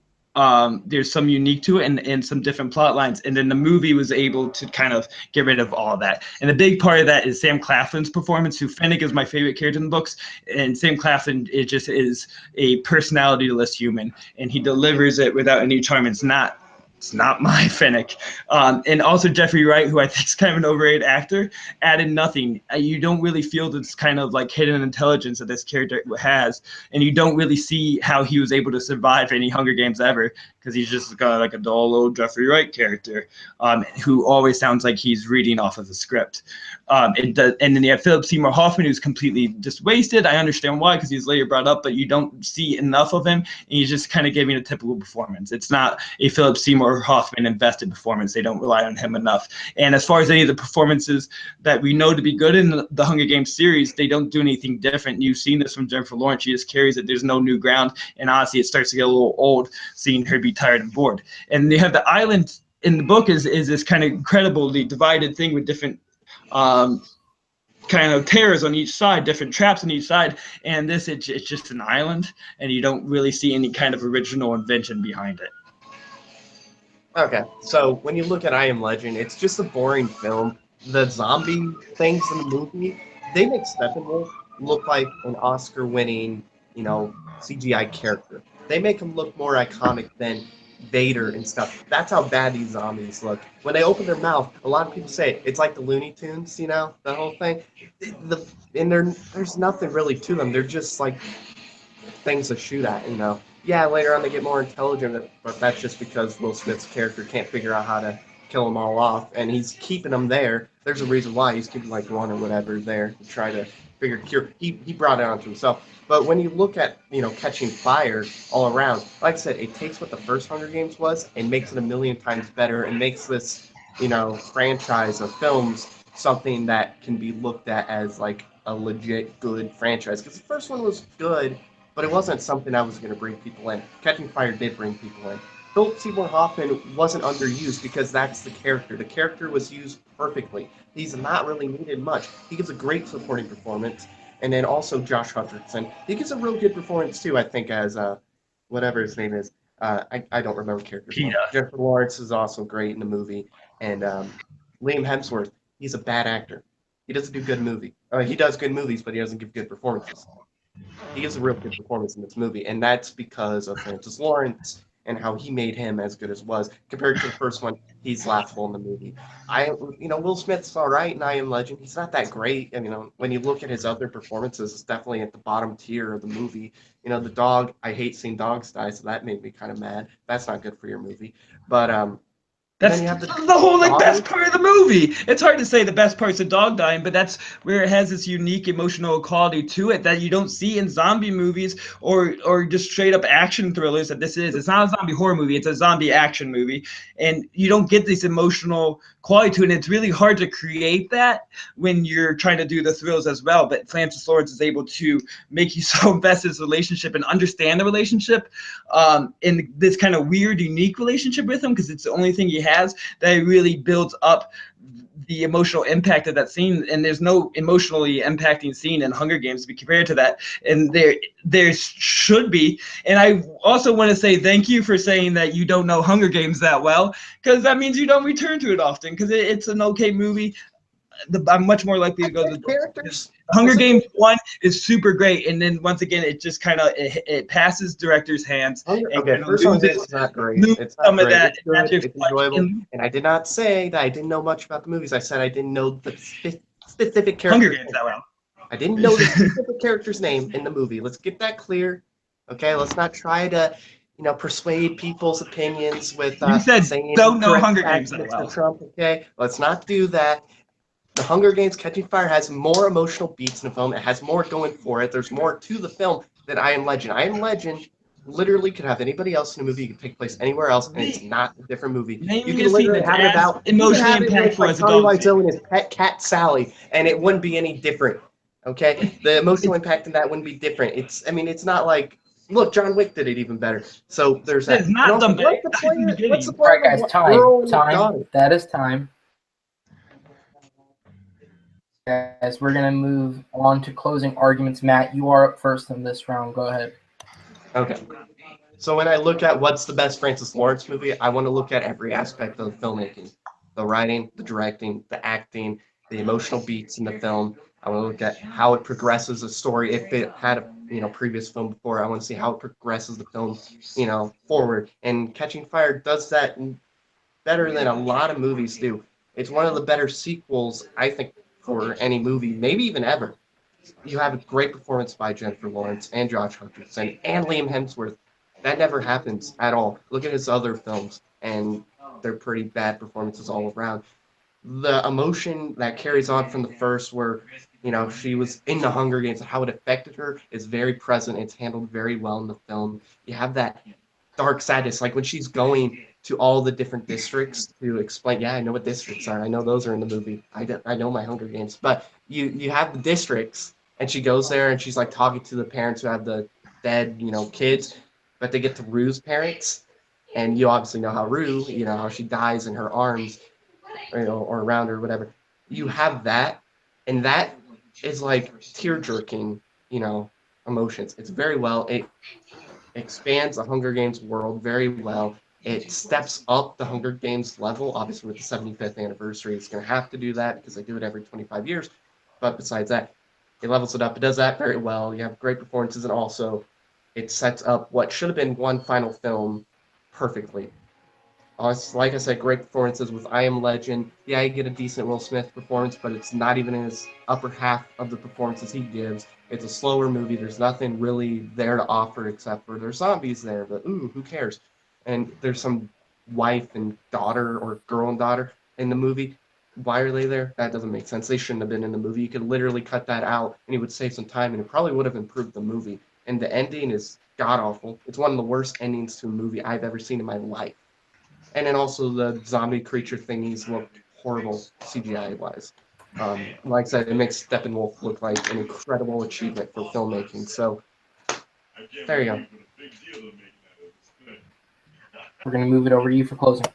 there's some unique to it and some different plot lines. And then the movie was able to kind of get rid of all that. And a big part of that is Sam Claflin's performance, who Fennec is my favorite character in the books. And Sam Claflin, it just is a personality-less human, and he delivers it without any charm. It's not my Fennec. And also Jeffrey Wright, who I think is kind of an overrated actor, added nothing. You don't really feel this kind of like hidden intelligence that this character has, and you don't really see how he was able to survive any Hunger Games ever, because he's just got like a dull old Jeffrey Wright character who always sounds like he's reading off of the script. And then you have Philip Seymour Hoffman, who's completely just wasted. I understand why, because he's later brought up, but you don't see enough of him, and he's just kind of giving a typical performance. It's not a Philip Seymour Hoffman invested performance. They don't rely on him enough. And as far as any of the performances that we know to be good in the Hunger Games series, they don't do anything different. You've seen this from Jennifer Lawrence. She just carries it. There's no new ground. And honestly, it starts to get a little old seeing her be tired and bored. And you have the island in the book is this kind of incredibly divided thing with different kind of terrors on each side, different traps on each side. And this, it's just an island, and you don't really see any kind of original invention behind it. Okay, so when you look at I Am Legend, it's just a boring film. The zombie things in the movie, they make Steppenwolf look like an Oscar-winning, CGI character. They make him look more iconic than Vader and stuff. That's how bad these zombies look. When they open their mouth, a lot of people say it's like the Looney Tunes, the whole thing. There's nothing really to them. They're just like things to shoot at, Yeah, later on they get more intelligent, but that's just because Will Smith's character can't figure out how to kill them all off, and he's keeping them there. There's a reason why he's keeping like one or whatever there to try to figure cure. He brought it onto himself. But when you look at Catching Fire all around, like I said, it takes what the first Hunger Games was and makes it a million times better, and makes this franchise of films something that can be looked at as like a legit good franchise. Because the first one was good, but it wasn't something that was going to bring people in. Catching Fire did bring people in. Philip Seymour Hoffman wasn't underused because that's the character. The character was used perfectly. He's not really needed much. He gives a great supporting performance. And then also Josh Hutcherson. He gives a real good performance too, I think, as whatever his name is. I don't remember character's name. PETA. Jennifer Lawrence is also great in the movie. And Liam Hemsworth, he's a bad actor. He doesn't do good movie. He does good movies, but he doesn't give good performances. He gives a real good performance in this movie, and that's because of Francis Lawrence and how he made him as good as was compared to the first one. He's laughable in the movie. Will Smith's all right in I Am Legend. He's not that great, and when you look at his other performances, it's definitely at the bottom tier of the movie. The dog. I hate seeing dogs die, so that made me kind of mad. That's not good for your movie. But That's then you have the whole best daughter. part of the movie. It's hard to say the best part's a dog dying, but that's where it has this unique emotional quality to it that you don't see in zombie movies or just straight up action thrillers that this is. It's not a zombie horror movie, it's a zombie action movie. And you don't get this emotional quality to it. And it's really hard to create that when you're trying to do the thrills as well. But Francis Lawrence is able to make you so invested in this relationship and understand the relationship in this kind of weird, unique relationship with him, because it's the only thing he has that really builds up the emotional impact of that scene. And there's no emotionally impacting scene in Hunger Games to be compared to that. And there should be. And I also want to say thank you for saying that you don't know Hunger Games that well, because that means you don't return to it often, because it's an okay movie. I'm much more likely to go to the Characters. Hunger Games 1 is super great, and then once again it just kind of it passes director's hands. Okay, first one is not great. It's not some great. of that. It's good. It's enjoyable. And And I did not say that I didn't know much about the movies. I said I didn't know the specific Hunger character. Games that well. I didn't know the specific character's name in the movie. Let's get that clear. Okay, let's not try to, persuade people's opinions with You said saying don't know correct Hunger facts, Games that Mr. well. Trump. Okay, let's not do that. The Hunger Games: Catching Fire has more emotional beats in the film. It has more going for it. There's more to the film than I Am Legend. I Am Legend literally could have anybody else in a movie. It could take place anywhere else, and it's not a different movie. Name You me can a scene literally that's have it as about emotionally you can have it impactful like as a Tommy dog scene. Wiseau and his pet cat Sally, and it wouldn't be any different. Okay, the emotional impact in that wouldn't be different. It's not like, look, John Wick did it even better. So there's that. It's And not also, the what's the player? What's the All player? right, guys, Girl and his time. daughter. That is time. Guys, we're gonna move on to closing arguments. Matt, you are up first in this round. Go ahead. Okay. So when I look at what's the best Francis Lawrence movie, I want to look at every aspect of the filmmaking. The writing, the directing, the acting, the emotional beats in the film. I want to look at how it progresses a story. If it had a previous film before, I want to see how it progresses the film, forward. And Catching Fire does that better than a lot of movies do. It's one of the better sequels, I think, for any movie, maybe even ever. You have a great performance by Jennifer Lawrence and Josh Hutcherson and Liam Hemsworth. That never happens at all. Look at his other films, and they're pretty bad performances all around. The emotion that carries on from the first, where she was in the Hunger Games and how it affected her, is very present. It's handled very well in the film. You have that dark sadness, like when she's going to all the different districts to explain. Yeah, I know what districts are. I know those are in the movie. I know my Hunger Games, but you have the districts, and she goes there and she's like talking to the parents who have the dead kids, but they get to Rue's parents, and you obviously know how Rue, how she dies in her arms, or around her, whatever. You have that, and that is like tear jerking, emotions. It's very well. It expands the Hunger Games world very well. It steps up the Hunger Games level. Obviously, with the 75th anniversary, it's going to have to do that because they do it every 25 years. But besides that, it levels it up. It does that very well. You have great performances, and also it sets up what should have been one final film perfectly. Like I said, great performances with I Am Legend. Yeah, you get a decent Will Smith performance, but it's not even in his upper half of the performances he gives. It's a slower movie. There's nothing really there to offer except for there's zombies there, but who cares? And there's some wife and daughter, or girl and daughter, in the movie. Why are they there? That doesn't make sense. They shouldn't have been in the movie. You could literally cut that out, and you would save some time, and it probably would have improved the movie. And the ending is god awful. It's one of the worst endings to a movie I've ever seen in my life. And then also the zombie creature thingies look horrible CGI wise. Like I said, it makes Steppenwolf look like an incredible achievement for filmmaking. So there you go. We're going to move it over to you for closing.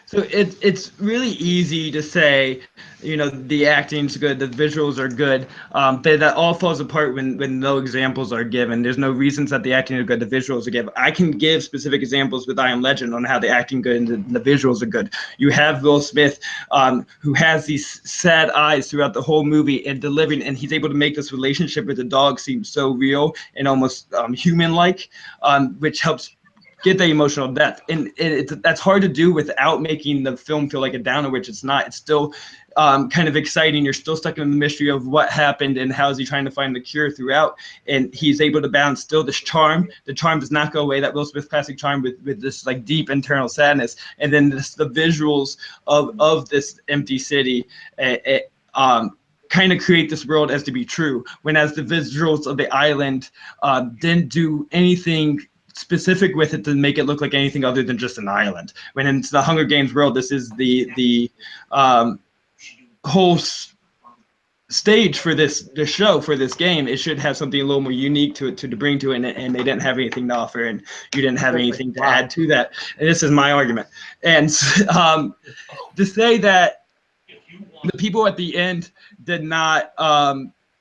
So it's really easy to say, the acting's good, the visuals are good, but that all falls apart when no examples are given. There's no reasons that the acting is good, the visuals are good. I can give specific examples with I Am Legend on how the acting good and the visuals are good. You have Will Smith, who has these sad eyes throughout the whole movie and delivering, and he's able to make this relationship with the dog seem so real and almost human-like, which helps get the emotional depth, and that's hard to do without making the film feel like a downer, which it's not. It's still kind of exciting. You're still stuck in the mystery of what happened and how is he trying to find the cure throughout, and he's able to balance still this charm. The charm does not go away, that Will Smith classic charm, with this like deep internal sadness, and then the visuals of this empty city. Kind of create this world as to be true, when as the visuals of the island didn't do anything specific with it to make it look like anything other than just an island. When it's the Hunger Games world, this is the whole stage for this show, for this game. It should have something a little more unique to it to bring to it, and they didn't have anything to offer, and you didn't have anything to add to that. And this is my argument. And to say that the people at the end did not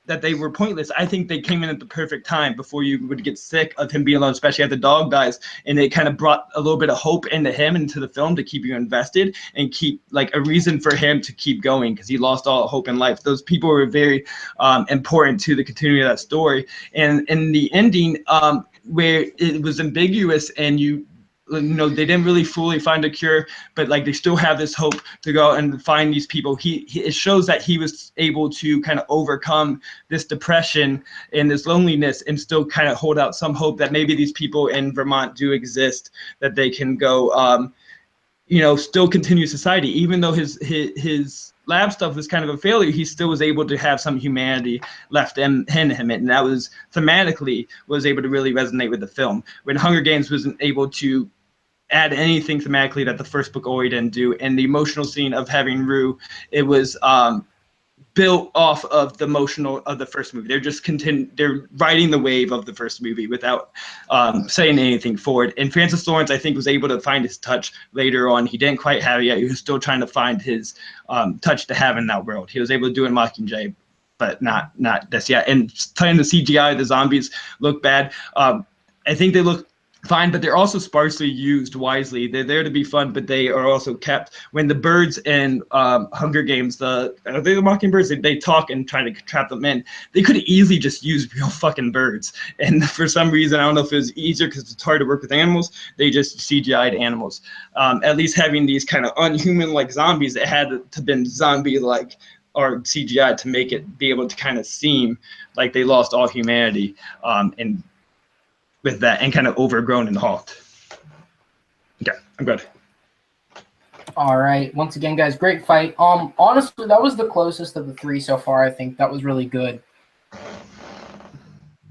that they were pointless, I think they came in at the perfect time before you would get sick of him being alone, especially after the dog dies, and it kind of brought a little bit of hope into him, into the film, to keep you invested and keep like a reason for him to keep going, because he lost all hope in life. Those people were very important to the continuity of that story. And in the ending, where it was ambiguous and they didn't really fully find a cure, but like they still have this hope to go and find these people. It shows that he was able to kind of overcome this depression and this loneliness and still kind of hold out some hope that maybe these people in Vermont do exist, that they can go, still continue society. Even though his lab stuff was kind of a failure, he still was able to have some humanity left in him, and that was thematically was able to really resonate with the film. When Hunger Games wasn't able to add anything thematically that the first book already didn't do, and the emotional scene of having Rue, it was built off of the emotional of the first movie. They're riding the wave of the first movie without saying anything forward. And Francis Lawrence, I think, was able to find his touch later on. He didn't quite have it yet. He was still trying to find his touch to have in that world. He was able to do it in Mockingjay, but not this yet. And telling the CGI, the zombies look bad. I think they look fine, but they're also sparsely used wisely. They're there to be fun, but they are also kept. When the birds in Hunger Games, the mockingbirds, they talk and try to trap them in. They could easily just use real fucking birds, and for some reason, I don't know if it was easier because it's hard to work with animals, they just CGI'd animals. At least having these kind of unhuman-like zombies, it had to been zombie-like or CGI to make it be able to kind of seem like they lost all humanity, and with that, and kind of overgrown and halt. Okay, I'm good. All right. Once again, guys, great fight. Honestly, that was the closest of the three so far. I think that was really good.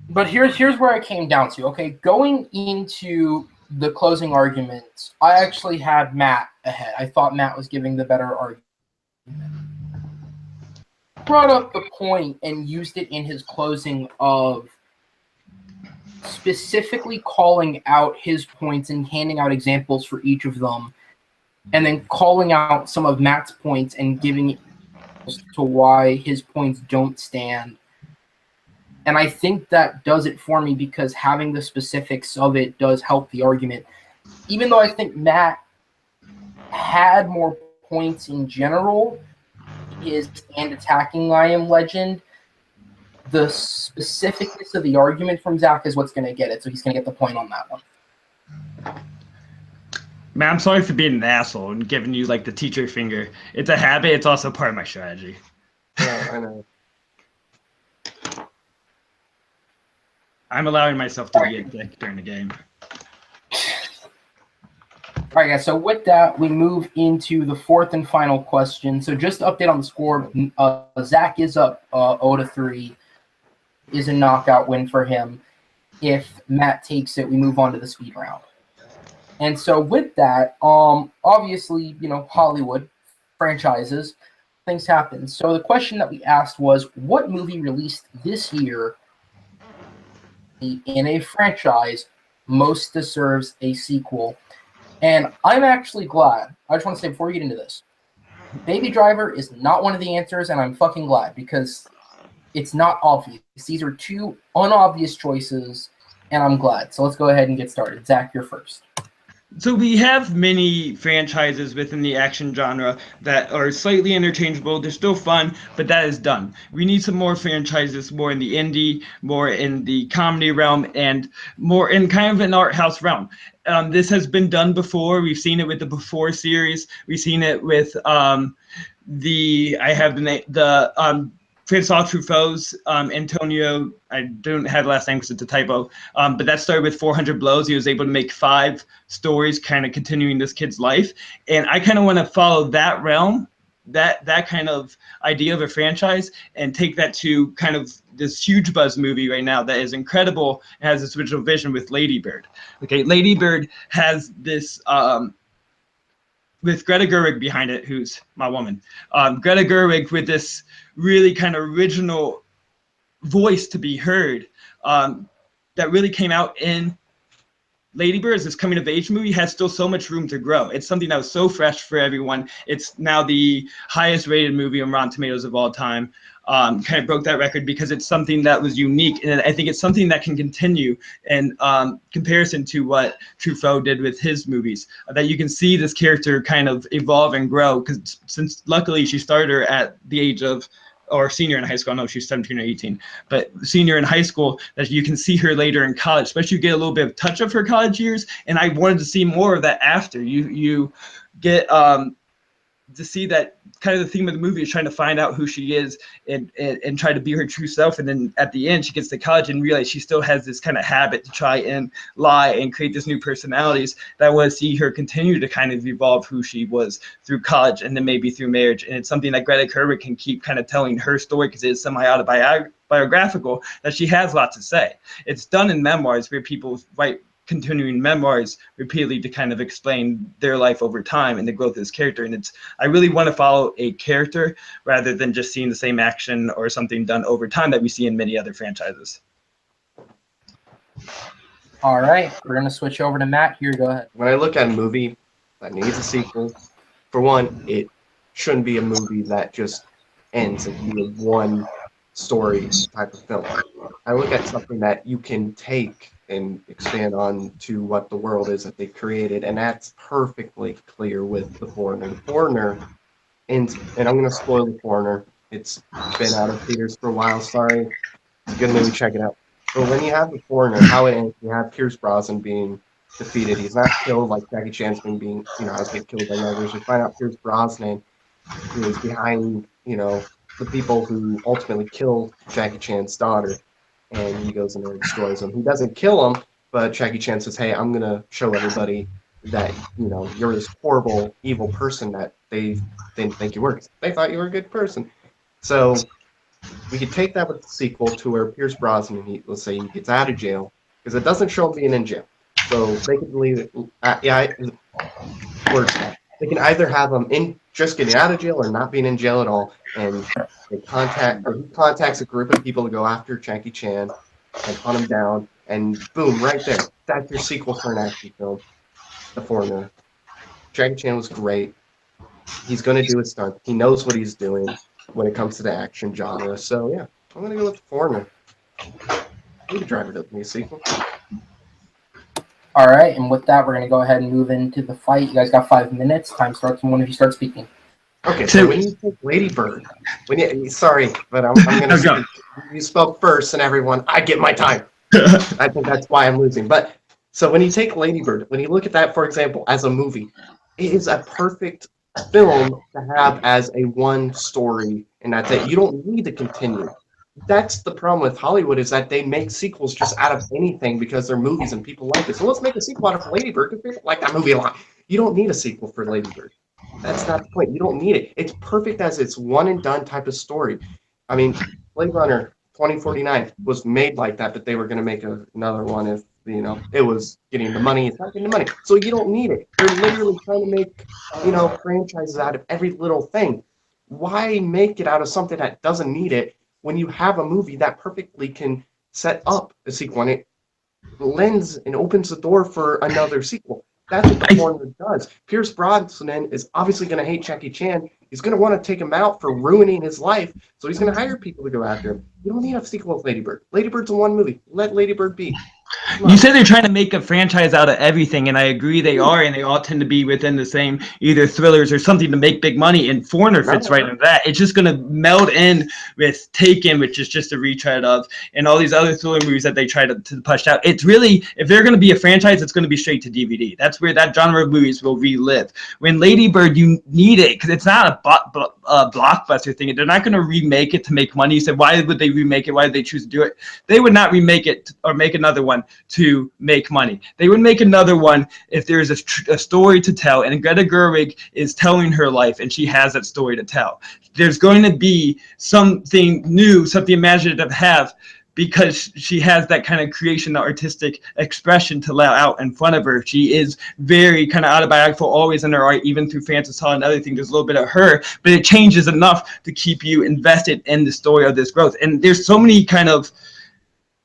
But here's where I came down to. Okay, going into the closing arguments, I actually had Matt ahead. I thought Matt was giving the better argument. Brought up the point and used it in his closing of specifically calling out his points and handing out examples for each of them, and then calling out some of Matt's points and giving to why his points don't stand. And I think that does it for me, because having the specifics of it does help the argument. Even though I think Matt had more points in general, his and attacking I Am Legend, the specificness of the argument from Zach is what's going to get it, so he's going to get the point on that one. Man, I'm sorry for being an asshole and giving you like the teacher finger. It's a habit. It's also part of my strategy. Yeah, I know. I'm allowing myself to be a dick during the game. All right, guys, so with that, we move into the fourth and final question. So just to update on the score, Zach is up 0-3. Is a knockout win for him. If Matt takes it, we move on to the speed round. And so with that, obviously, Hollywood franchises, things happen. So the question that we asked was, what movie released this year in a franchise most deserves a sequel? And I'm actually glad. I just want to say before we get into this, Baby Driver is not one of the answers, and I'm fucking glad because it's not obvious. These are two unobvious choices, and I'm glad. So let's go ahead and get started. Zach, you're first. So we have many franchises within the action genre that are slightly interchangeable. They're still fun, but that is done. We need some more franchises, more in the indie, more in the comedy realm, and more in kind of an art house realm. This has been done before. We've seen it with the Before series. We've seen it with Francois Truffaut's Antonio. I don't have the last name because it's a typo. But that started with 400 Blows. He was able to make 5 stories, kind of continuing this kid's life. And I kind of want to follow that realm, that kind of idea of a franchise, and take that to kind of this huge buzz movie right now that is incredible and has this original vision with Lady Bird. Okay, Lady Bird has this. With Greta Gerwig behind it, who's my woman. Greta Gerwig with this really kind of original voice to be heard that really came out in Lady Bird. As this coming of age movie has still so much room to grow. It's something that was so fresh for everyone. It's now the highest rated movie on Rotten Tomatoes of all time. Kind of broke that record because it's something that was unique, and I think it's something that can continue in comparison to what Truffaut did with his movies. That you can see this character kind of evolve and grow, because since luckily she started her at the age of, or senior in high school. No, she's 17 or 18, but senior in high school, that you can see her later in college, especially you get a little bit of touch of her college years. And I wanted to see more of that after you get to see that kind of the theme of the movie is trying to find out who she is and try to be her true self. And then at the end, she gets to college and realize she still has this kind of habit to try and lie and create this new personalities. That I want to see her continue to kind of evolve who she was through college and then maybe through marriage. And it's something that Greta Gerwig can keep kind of telling her story, because it is semi-autobiographical, that she has lots to say. It's done in memoirs where people write continuing memoirs repeatedly to kind of explain their life over time and the growth of this character. And I really want to follow a character rather than just seeing the same action or something done over time that we see in many other franchises. All right, we're going to switch over to Matt here. Go ahead. When I look at a movie that needs a sequel, for one, it shouldn't be a movie that just ends and be a one story type of film. I look at something that you can take and expand on to what the world is that they created, and that's perfectly clear with The Foreigner. The Foreigner, and I'm going to spoil The Foreigner. It's been out of theaters for a while, sorry. It's a good movie, check it out. But when you have The Foreigner, how it ends, you have Pierce Brosnan being defeated. He's not killed like Jackie Chan's been being, has been killed by others. We find out Pierce Brosnan is behind, the people who ultimately killed Jackie Chan's daughter. And he goes in there and destroys them. He doesn't kill him, but Jackie Chan says, hey, I'm going to show everybody that, you're this horrible, evil person that they didn't think you were. They thought you were a good person. So we could take that with the sequel to where Pierce Brosnan, let's say he gets out of jail, because it doesn't show him being in jail. So they can leave it, they can either have him in just getting out of jail or not being in jail at all, and he contacts a group of people to go after Jackie Chan and hunt him down, and boom, right there, that's your sequel for an action film, The Foreigner. Jackie Chan was great. He's going to do his stunt. He knows what he's doing when it comes to the action genre. So yeah, I'm going to go with The Foreigner. Baby Driver doesn't need a sequel. All right, and with that, we're going to go ahead and move into the fight. You guys got 5 minutes. Time starts when one of you start speaking. Okay, so when you take Lady Bird, sorry, but I'm going to speak. You spoke first, and everyone, I get my time. I think that's why I'm losing. But so when you take Lady Bird, when you look at that, for example, as a movie, it is a perfect film to have as a one story, and that's it. You don't need to continue. That's the problem with Hollywood, is that they make sequels just out of anything because they're movies and people like it. So let's make a sequel out of Lady Bird because people like that movie a lot. You don't need a sequel for Lady Bird. That's not the point. You don't need it. It's perfect as its one and done type of story. I mean, Blade Runner 2049 was made like that, but they were going to make another one if You know, it was getting the money. It's not getting the money, so you don't need it. They're literally trying to make, you know, franchises out of every little thing. Why make it out of something that doesn't need it when you have a movie that perfectly can set up a sequel and it lends and opens the door for another sequel? That's what the formula does. Pierce Brosnan is obviously going to hate Jackie Chan. He's going to want to take him out for ruining his life, so he's going to hire people to go after him. You don't need a sequel of Lady Bird. Lady Bird's a one movie. Let Lady Bird be. You said they're trying to make a franchise out of everything, and I agree they are, and they all tend to be within the same either thrillers or something to make big money, and Foreigner fits right into that. It's just going to meld in with Taken, which is just a retread of, and all these other thriller movies that they try to push out. It's really, if they're going to be a franchise, it's going to be straight to DVD. That's where that genre of movies will relive. When Lady Bird, you need it, because it's not a blockbuster thing. They're not going to remake it to make money. You said, why would they remake it? Why did they choose to do it? They would not remake it or make another one to make money. They would make another one if there's a story to tell, and Greta Gerwig is telling her life, and she has that story to tell. There's going to be something new, something imaginative have, because she has that kind of creation, the artistic expression to lay out in front of her. She is very kind of autobiographical, always in her art, even through Fantasy and other things. There's a little bit of her, but it changes enough to keep you invested in the story of this growth. And there's so many kind of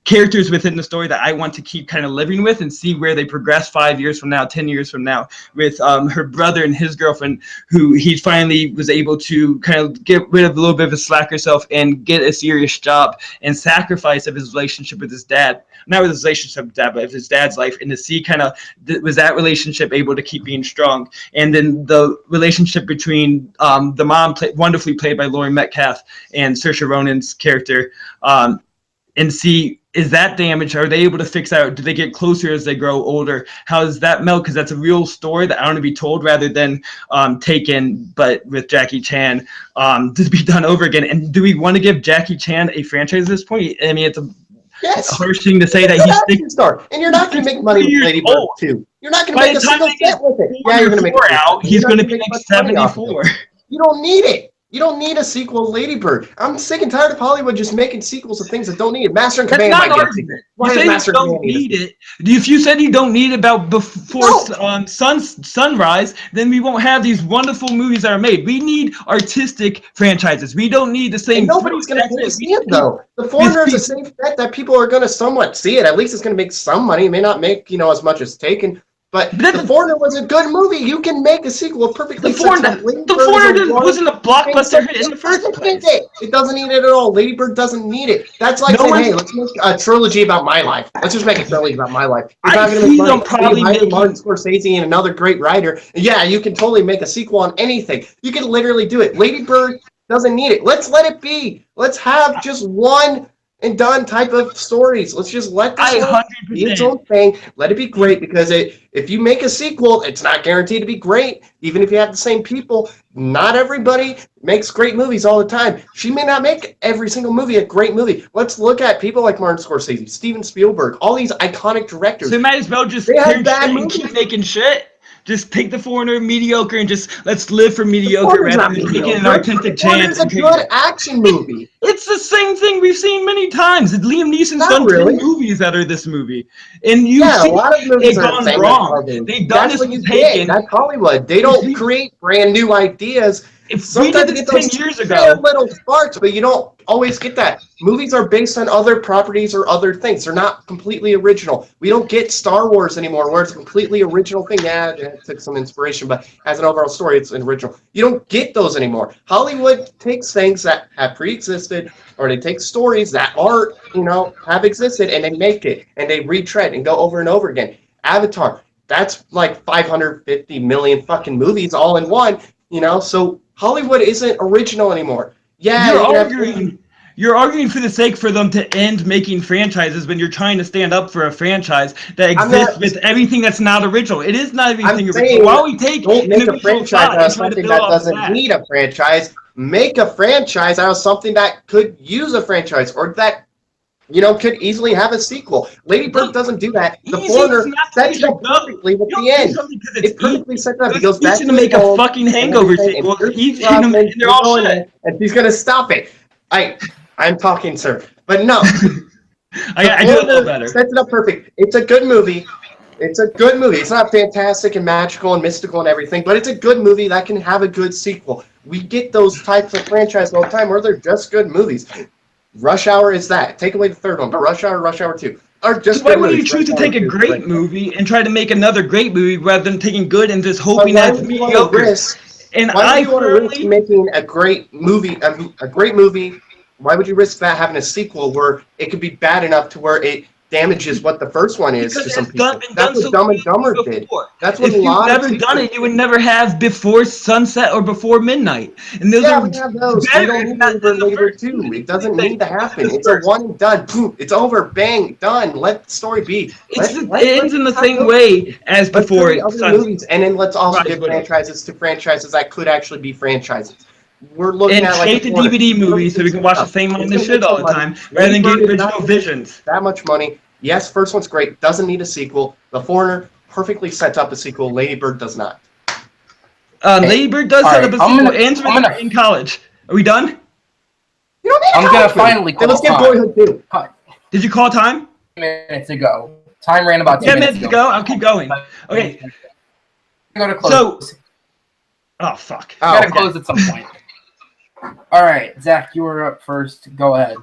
characters within the story that I want to keep kind of living with and see where they progress 5 years from now, 10 years from now, with her brother and his girlfriend, who he finally was able to kind of get rid of a little bit of his slacker self and get a serious job, and sacrifice of his relationship with his dad, not with his relationship with dad, but of his dad's life, and to see kind of, was that relationship able to keep being strong? And then the relationship between the mom, wonderfully played by Laurie Metcalf, and Saoirse Ronan's character, and see, is that damaged? Are they able to fix that? Do they get closer as they grow older? How does that melt? Because that's a real story that I want to be told, rather than Taken, but with Jackie Chan, to be done over again. And do we want to give Jackie Chan a franchise at this point? I mean, it's a harsh thing to say that he's action star, and you're not going to make money with Lady Bird 2. You're not going to make a single cent with it. Yeah, you're going to make out. He's going to be like 74. You don't need it. You don't need a sequel of Lady Bird. I'm sick and tired of Hollywood just making sequels of things that don't need it. Master and Command might get a sequel. Why you Master and don't need it? If you said you don't need it about before sunrise, then we won't have these wonderful movies that are made. We need artistic franchises. We don't need the same. And nobody's going to see it, though. The Foreigner is a safe bet that people are going to somewhat see it. At least it's going to make some money. It may not make, you know, as much as Taken. But The Foreigner was a good movie. You can make a sequel perfectly. The Foreigner wasn't a blockbuster hit in the first place. It doesn't need it at all. Lady Bird doesn't need it. That's like saying, hey, let's make a trilogy about my life. Let's just make a trilogy about my life. You're not going to make money. Probably Martin Scorsese and another great writer. Yeah, you can totally make a sequel on anything. You can literally do it. Lady Bird doesn't need it. Let's let it be. Let's have just one and done type of stories. Let's just let this be its own thing. Let it be great, because if you make a sequel, it's not guaranteed to be great. Even if you have the same people, not everybody makes great movies all the time. She may not make every single movie a great movie. Let's look at people like Martin Scorsese, Steven Spielberg, all these iconic directors. So they might as well just keep making shit. Just take The Foreigner, mediocre, and just let's live for mediocre rather than taking an authentic chance. It's a good action movie. It's the same thing we've seen many times. Liam Neeson's done 10 movies that are this movie. And you see a lot of movies are gone wrong. They've done this with Taken. That's Hollywood. They don't create brand new ideas. If we did this 10 years ago, little sparks, but you don't always get that. Movies are based on other properties or other things. They're not completely original. We don't get Star Wars anymore, where it's a completely original thing. Yeah, it took some inspiration, but as an overall story, it's an original. You don't get those anymore. Hollywood takes things that have pre-existed, or they take stories that are, have existed, and they make it, and they retread and go over and over again. Avatar, that's like 550 million fucking movies all in one, so Hollywood isn't original anymore. Yeah, you're arguing for the sake for them to end making franchises when you're trying to stand up for a franchise that exists with everything that's not original. It is not everything original. Why we don't make a franchise out of something that doesn't need a franchise. Make a franchise out of something that could use a franchise, or that could easily have a sequel. Lady Bird doesn't do that. The Foreigner sets up perfectly with the end. It perfectly sets up. He goes back to make a fucking Hangover sequel. And they're all shit. And he's gonna stop it. I'm talking, sir. But no. I do it a little better. Sets it up perfect. It's a good movie. It's a good movie. It's not fantastic and magical and mystical and everything, but it's a good movie that can have a good sequel. We get those types of franchises all the time where they're just good movies. Rush Hour is that. Take away the third one, but Rush Hour 2 are just Why good would you movies. choose to Rush take Hour a 2 great movie and try to make another great movie rather than taking good and just hoping But why that it's would you want to mediocre? risk? And Why would I you want to risk firmly, making a great movie, a great movie? Why would you risk that having a sequel where it could be bad enough to where it damages what the first one is because to some it's people? been That's done what so Dumb and beautifully Dumber did. before. That's what a If you've lot of never done sequels it, you would never have Before Sunset or Before Midnight. And those Yeah, are we have those. We better don't if need not Lady than Bird, the Lady Bird first 2. two. It doesn't Anything need to better than happen. the It's a first. one and done. Boom. It's over. Bang. Done. Let the story be. It ends in the same way as Let's Before create other Sunset. movies, and then let's also Rise give would have. franchises to franchises that could actually be franchises. We're looking And at like shape the Warner. DVD It's gonna movie so we make can watch the stuff. same It's line gonna of make shit all some the money. time rather Lady than Bird getting is not original gonna make visions. that much money. Yes, first one's great. Doesn't need a sequel. The Foreigner perfectly sets up a sequel. Lady Bird does not. Lady Bird does All set right, up a sequel and in college. Are we done? You don't need a I'm gonna college movie. finally Then call let's get time. Boyhood too. Did you call time? 10 minutes ago. Time ran about 10 minutes ago? I'll keep going. Okay. Go to close. So, oh, fuck. Gotta close at some point. All right, Zach, you were up first. Go ahead.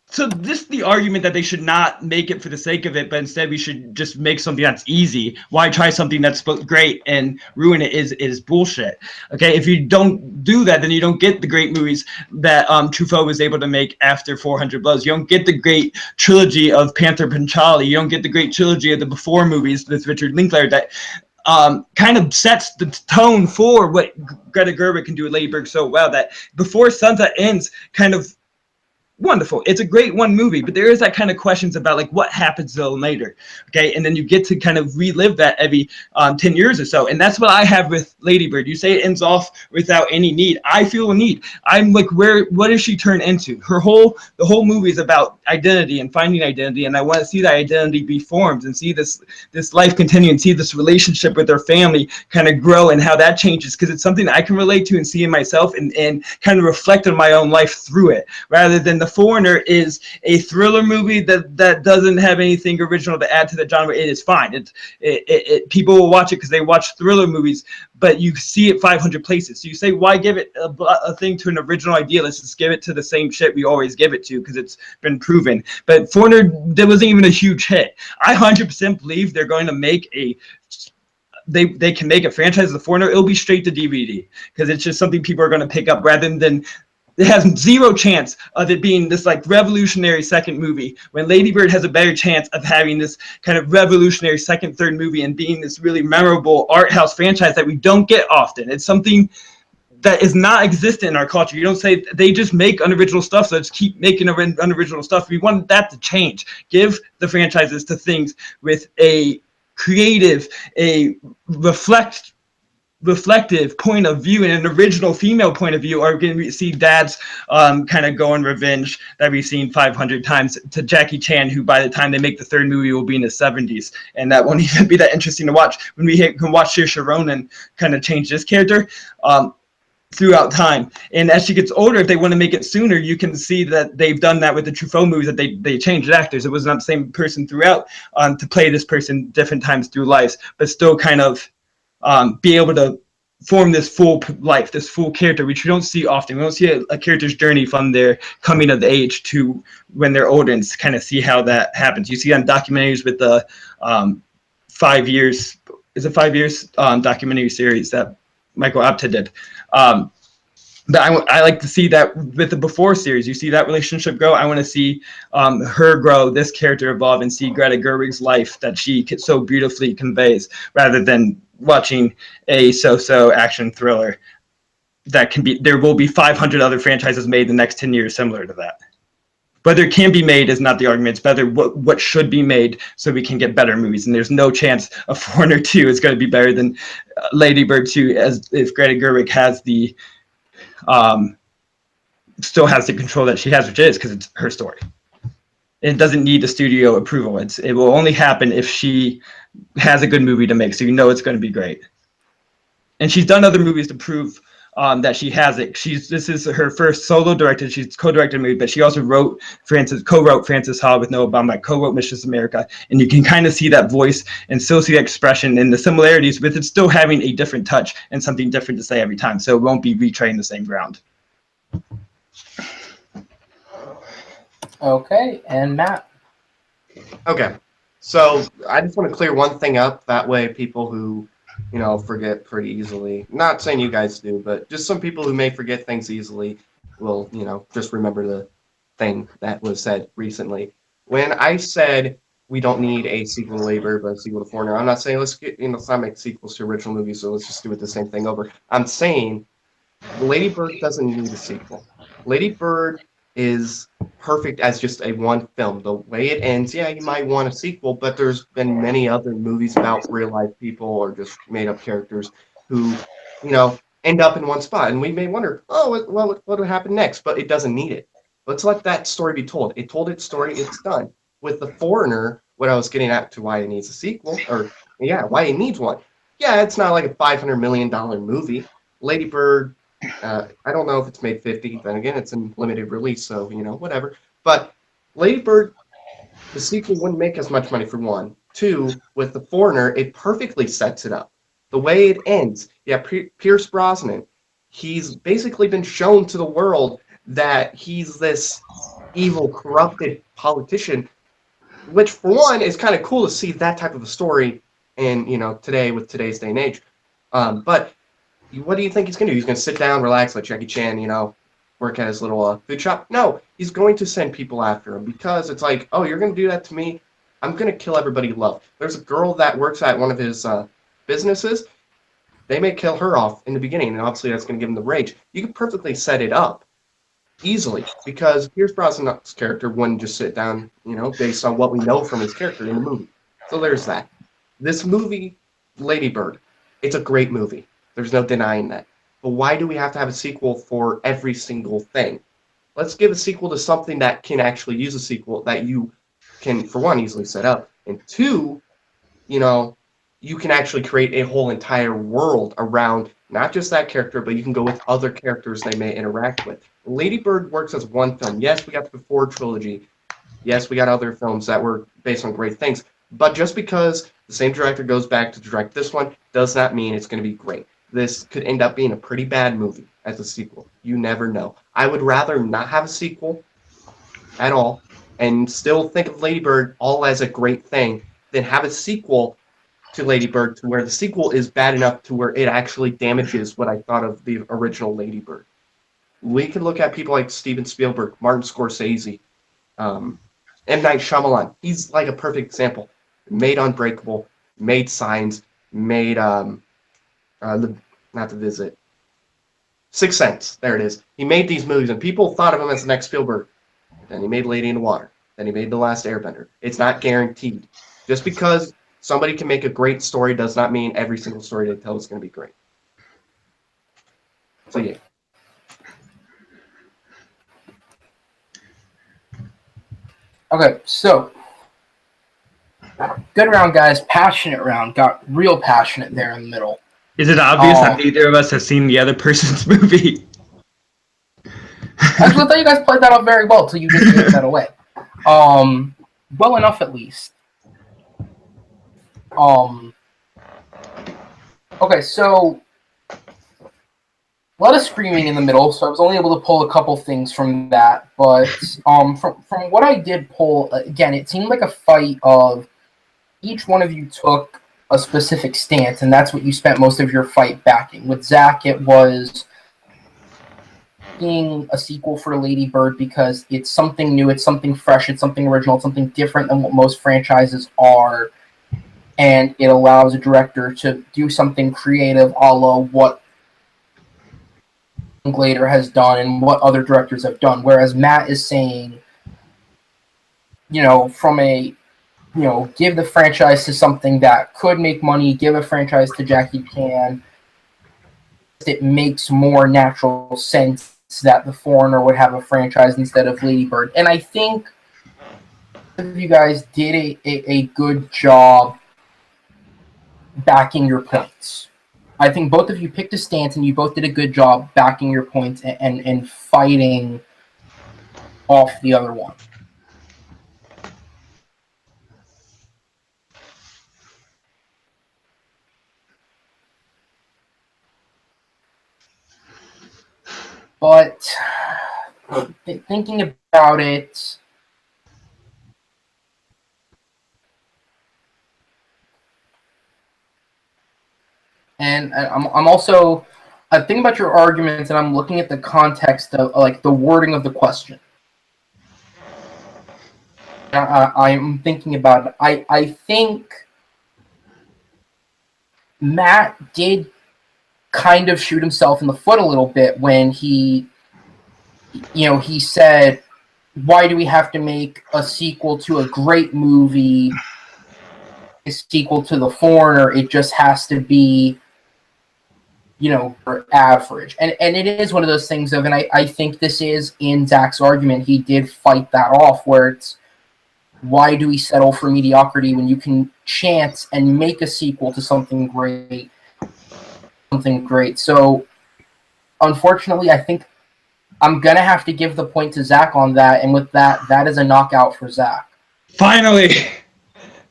So this is the argument that they should not make it for the sake of it, but instead we should just make something that's easy. Why try something that's great and ruin it is bullshit. Okay, if you don't do that, then you don't get the great movies that Truffaut was able to make after 400 Blows. You don't get the great trilogy of Panther Panchali. You don't get the great trilogy of the Before movies with Richard Linklater that kind of sets the tone for what Greta Gerwig can do with Lady Bird so well that Before Sunset ends kind of wonderful. It's a great one movie, but there is that kind of questions about like what happens though later. Okay, and then you get to kind of relive that every 10 years or so, and that's what I have with Lady Bird. You say it ends off without any need. I feel a need. I'm like, what does she turn into? The whole movie is about identity and finding identity, and I want to see that identity be formed and see this life continue and see this relationship with her family kind of grow and how that changes, because it's something that I can relate to and see in myself and kind of reflect on my own life through it, rather than The Foreigner is a thriller movie that doesn't have anything original to add to the genre. It is fine. People will watch it because they watch thriller movies, but you see it 500 places. So you say, why give it a thing to an original idea? Let's just give it to the same shit we always give it to because it's been proven. But Foreigner, there wasn't even a huge hit. I 100% believe they're going to make they can make a franchise of The Foreigner. It'll be straight to DVD because it's just something people are going to pick up rather than. It has zero chance of it being this like revolutionary second movie when Lady Bird has a better chance of having this kind of revolutionary second, third movie and being this really memorable art house franchise that we don't get often. It's something that is not existent in our culture. You don't say they just make unoriginal stuff, so let's keep making unoriginal stuff. We want that to change. Give the franchises to things with a creative, a reflective point of view and an original female point of view, are going to see Dad's kind of go on revenge that we've seen 500 times to Jackie Chan, who by the time they make the third movie will be in his 70s, and that won't even be that interesting to watch when we can watch Saoirse Ronan kind of change this character throughout time. And as she gets older, if they want to make it sooner, you can see that they've done that with the Truffaut movies, that they changed actors. It was not the same person throughout to play this person different times through lives, but still kind of be able to form this full life, this full character, which we don't see often. We don't see a character's journey from their coming of age to when they're older and kind of see how that happens. You see on documentaries with the 5 years, is it 5 years documentary series that Michael Apted did. But I like to see that with the Before series. You see that relationship grow. I want to see her grow, this character evolve, and see Greta Gerwig's life that she so beautifully conveys, rather than watching a so-so action thriller that can be. There will be 500 other franchises made the next 10 years similar to that. Whether it can be made is not the argument. It's better what should be made so we can get better movies. And there's no chance a Foreigner 2 is going to be better than Lady Bird 2, as if Greta Gerwig has the still has the control that she has, which is because it's her story. It doesn't need the studio approval. It will only happen if she has a good movie to make, so you know it's going to be great. And she's done other movies to prove that she has it. This is her first solo directed. She's co-directed a movie, but she also co-wrote Frances Ha with Noah Baumbach, co-wrote Mrs. America, and you can kind of see that voice and still see that expression and the similarities with it still having a different touch and something different to say every time, so it won't be retreading the same ground. Okay, and Matt. Okay, so I just want to clear one thing up. That way, people who, forget pretty easily. Not saying you guys do, but just some people who may forget things easily will, just remember the thing that was said recently. When I said we don't need a sequel to Lady Bird, but a sequel to Foreigner, I'm not saying let's not make sequels to original movies, so let's just do it the same thing over. I'm saying Lady Bird doesn't need a sequel. Lady Bird is perfect as just a one film. The way it ends, yeah, you might want a sequel, but there's been many other movies about real life people or just made up characters who, end up in one spot. And we may wonder, oh, what would happen next? But it doesn't need it. Let's let that story be told. It told its story, it's done. With The Foreigner, what I was getting at to why it needs a sequel, why it needs one. Yeah, it's not like a $500 million movie. Lady Bird, I don't know if it's made 50. Then again, it's in limited release, so whatever. But Lady Bird, the sequel wouldn't make as much money for one. Two, with The Foreigner, it perfectly sets it up. The way it ends, Pierce Brosnan, he's basically been shown to the world that he's this evil, corrupted politician, which for one is kind of cool to see that type of a story in today with today's day and age. But what do you think he's going to do? He's going to sit down, relax, let Jackie Chan, work at his little food shop? No, he's going to send people after him because it's like, oh, you're going to do that to me? I'm going to kill everybody you love. There's a girl that works at one of his businesses. They may kill her off in the beginning, and obviously that's going to give him the rage. You can perfectly set it up easily because Pierce Brosnan's character wouldn't just sit down, based on what we know from his character in the movie. So there's that. This movie, Lady Bird, it's a great movie. There's no denying that. But why do we have to have a sequel for every single thing? Let's give a sequel to something that can actually use a sequel that you can, for one, easily set up. And two, you can actually create a whole entire world around not just that character, but you can go with other characters they may interact with. Lady Bird works as one film. Yes, we got the Ford trilogy. Yes, we got other films that were based on great things. But just because the same director goes back to direct this one does not mean it's going to be great. This could end up being a pretty bad movie as a sequel. You never know. I would rather not have a sequel at all and still think of Lady Bird all as a great thing than have a sequel to Lady Bird to where the sequel is bad enough to where it actually damages what I thought of the original Lady Bird. We can look at people like Steven Spielberg, Martin Scorsese, M. Night Shyamalan. He's like a perfect example. Made Unbreakable, made Signs, made not The Visit. Sixth Sense, there it is. He made these movies, and people thought of him as the next Spielberg. Then he made Lady in the Water. Then he made The Last Airbender. It's not guaranteed. Just because somebody can make a great story does not mean every single story they tell is going to be great. So, yeah. Okay, so good round, guys. Passionate round. Got real passionate there in the middle. Is it obvious that neither of us have seen the other person's movie? Actually, I thought you guys played that off very well until you just gave that away. Well enough at least. Okay, so a lot of screaming in the middle, so I was only able to pull a couple things from that. But from what I did pull, again, it seemed like a fight of each one of you took a specific stance, and that's what you spent most of your fight backing. With Zach, it was being a sequel for Lady Bird because it's something new, it's something fresh, it's something original, it's something different than what most franchises are, and it allows a director to do something creative a la what Glader has done and what other directors have done. Whereas Matt is saying, from a, give the franchise to something that could make money, give a franchise to Jackie Chan. It makes more natural sense that The Foreigner would have a franchise instead of Lady Bird. And I think you guys did a good job backing your points. I think both of you picked a stance, and you both did a good job backing your points and fighting off the other one. But thinking about it, and I'm also thinking about your arguments, and I'm looking at the context of like the wording of the question. I'm thinking about it. I think Matt did kind of shoot himself in the foot a little bit when he said, why do we have to make a sequel to a great movie, a sequel to The Foreigner? It just has to be, average. And it is one of those things of, and I think this is in Zach's argument, he did fight that off, where it's, why do we settle for mediocrity when you can chance and make a sequel to something great? So, unfortunately, I think I'm going to have to give the point to Zach on that, and with that, that is a knockout for Zach. Finally!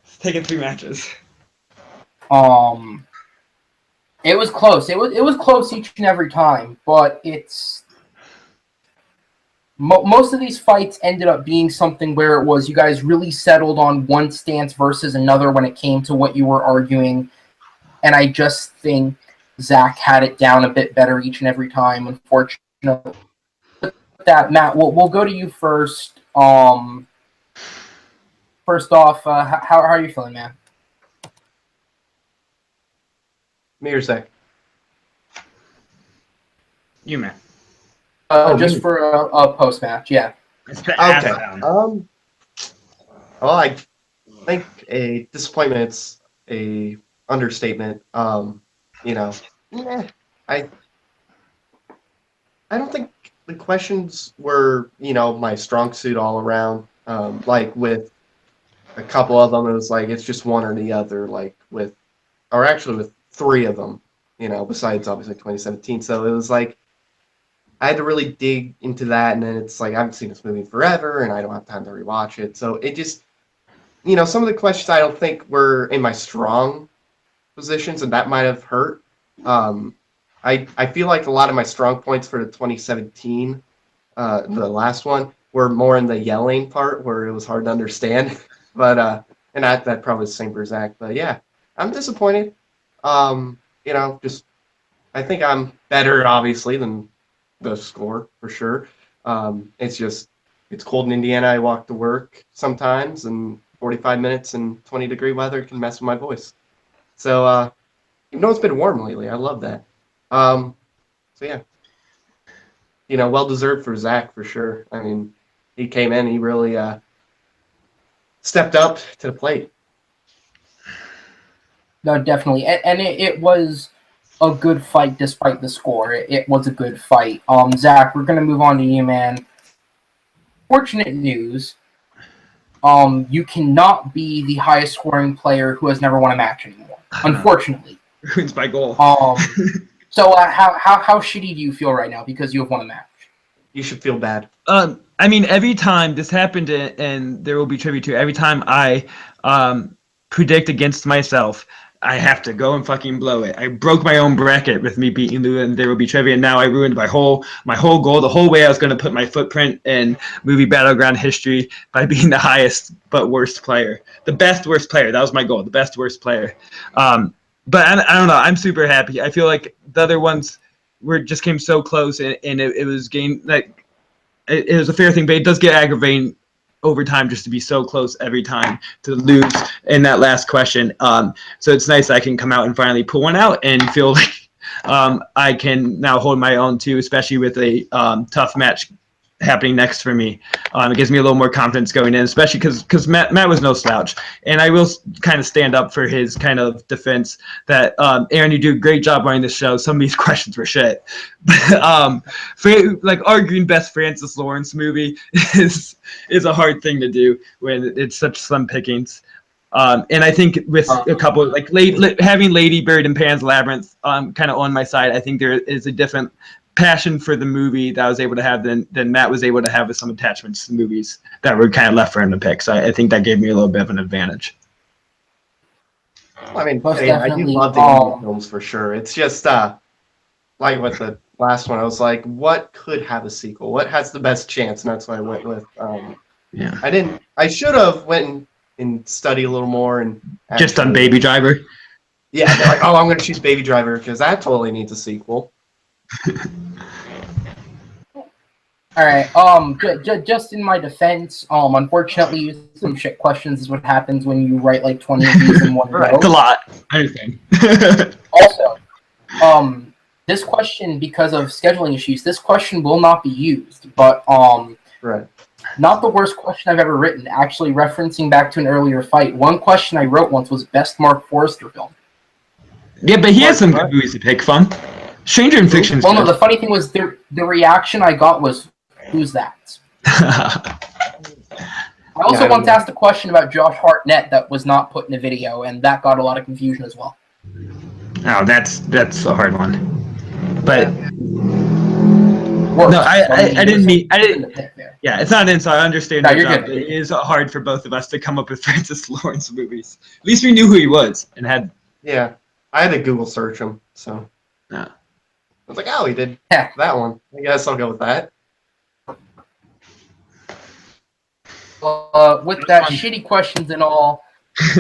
It's taken 3 matches. It was close. It was close each and every time, but it's... Most of these fights ended up being something where it was you guys really settled on one stance versus another when it came to what you were arguing, and I just think Zach had it down a bit better each and every time, unfortunately. That, Matt, we'll go to you first. First off, how are you feeling, man? Me or Zach? You, man. Just for a post match, yeah. Okay. Well, I think a disappointment's a understatement. I don't think the questions were, my strong suit all around. Like with a couple of them, it was like it's just one or the other. Like with 3 of them, besides obviously 2017. So it was like I had to really dig into that, and then it's like I haven't seen this movie in forever, and I don't have time to rewatch it. So it just, some of the questions I don't think were in my strong positions, and that might have hurt. I feel like a lot of my strong points for the 2017, the last one, were more in the yelling part where it was hard to understand. But and that probably the same for Zach. But yeah, I'm disappointed. Just I think I'm better, obviously, than the score for sure. It's cold in Indiana. I walk to work sometimes, and 45 minutes and 20-degree weather can mess with my voice. So it's been warm lately. I love that. So yeah, well deserved for Zach for sure. I mean, he came in. He really stepped up to the plate. No, definitely, and it was a good fight despite the score. It was a good fight. Zach, we're gonna move on to you, man. Fortunate news. You cannot be the highest scoring player who has never won a match anymore. Unfortunately. Ruins my goal. So how shitty do you feel right now because you have won a match? You should feel bad. I mean, every time this happened, and there will be tribute to, every time I predict against myself, I have to go and fucking blow it. I broke my own bracket with me beating Lou, and There Will Be Trivia, and now I ruined my whole goal, the whole way I was going to put my footprint in movie Battleground history by being the highest but worst player. The best worst player. That was my goal, the best worst player. But I don't know. I'm super happy. I feel like the other ones just came so close, and it was it was a fair thing, but it does get aggravating over time just to be so close every time to lose in that last question. So it's nice I can come out and finally pull one out and feel like I can now hold my own too, especially with a tough match happening next for me. It gives me a little more confidence going in, especially because Matt was no slouch. And I will kind of stand up for his kind of defense that, Aaron, you do a great job running this show. Some of these questions were shit. But like arguing best Francis Lawrence movie is a hard thing to do when it's such slim pickings. And I think with a couple like having Lady Bird and Pan's Labyrinth kind of on my side, I think there is a different passion for the movie that I was able to have than Matt was able to have with some attachments to the movies that were kind of left for him to pick. So I think that gave me a little bit of an advantage. I mean, Most yeah, I do definitely, love the indie films for sure. It's just like with the last one, I was like, what could have a sequel? What has the best chance? And that's what I went with. Yeah. I should have went and studied a little more and Just on Baby Driver. Yeah, they're like, oh, I'm going to choose Baby Driver because that totally needs a sequel. All right. Just in my defense, unfortunately, some shit questions is what happens when you write like 20 of these in one go. It's a lot. I understand. Also, this question, because of scheduling issues, this question will not be used. But right. Not the worst question I've ever written. Actually, referencing back to an earlier fight, one question I wrote once was best Mark Forrester film. Yeah, but he has some good movies to pick from. Stranger in Fiction. Well, no, the funny thing was the reaction I got was, "Who's that?" I also once asked a question about Josh Hartnett that was not put in a video, and that got a lot of confusion as well. Oh, that's a hard one. But Worse. no, I didn't mean I didn't. There. Yeah, it's not an insult. I understand. No, That you're job, good. It is hard for both of us to come up with Francis Lawrence movies. At least we knew who he was and had. Yeah, I had to Google search him, so. Yeah. I was like, oh, he did that one. I guess I'll go with that. With that shitty questions and all,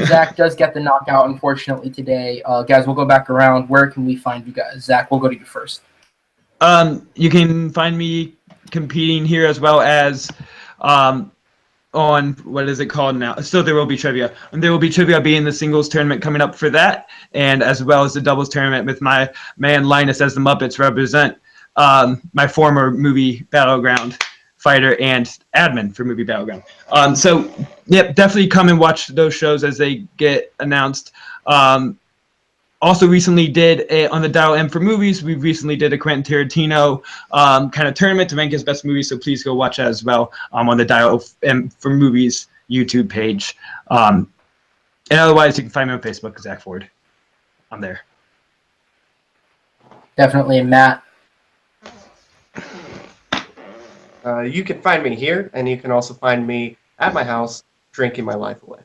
Zach does get the knockout, unfortunately, today. Guys, we'll go back around. Where can we find you guys? Zach, we'll go to you first. You can find me competing here as well as on what is it called now? So There Will Be Trivia. And There Will Be Trivia being the singles tournament coming up for that, and as well as the doubles tournament with my man Linus as the Muppets represent my former movie Battleground fighter and admin for movie Battleground. So yep, definitely come and watch those shows as they get announced. Also recently did on the Dial M for movies, we recently did a Quentin Tarantino kind of tournament to rank his best movies, so please go watch that as well on the Dial M for movies YouTube page. And otherwise, you can find me on Facebook, Zack Ford. I'm there. Definitely, Matt. You can find me here, and you can also find me at my house drinking my life away.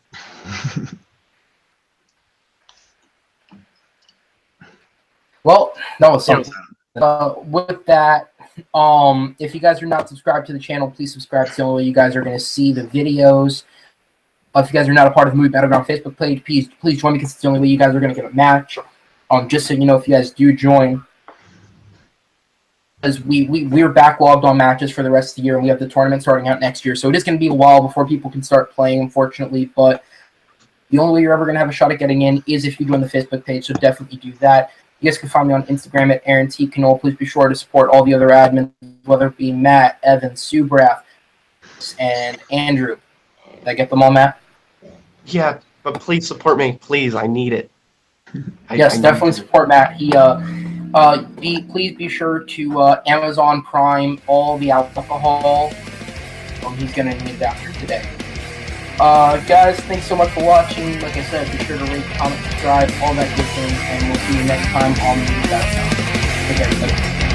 Well, that was something. With that, if you guys are not subscribed to the channel, please subscribe. It's the only way you guys are going to see the videos. If you guys are not a part of the Movie Battleground Facebook page, please join me because it's the only way you guys are going to get a match. Just so you know, if you guys do join, because we're backlogged on matches for the rest of the year, and we have the tournament starting out next year. So it is going to be a while before people can start playing, unfortunately. But the only way you're ever going to have a shot at getting in is if you join the Facebook page. So definitely do that. You guys can find me on Instagram at Aaron T. Knoll. Please be sure to support all the other admins, whether it be Matt, Evan, Subrath, and Andrew. Did I get them all, Matt? Yeah, but please support me. Please, I need it. Yes, definitely support Matt. Please be sure to Amazon Prime all the alcohol. He's going to need it after today. Guys, thanks so much for watching. Like I said, be sure to rate, comment, subscribe, all that good things, and we'll see you next time on the Battleground. Take care, everybody.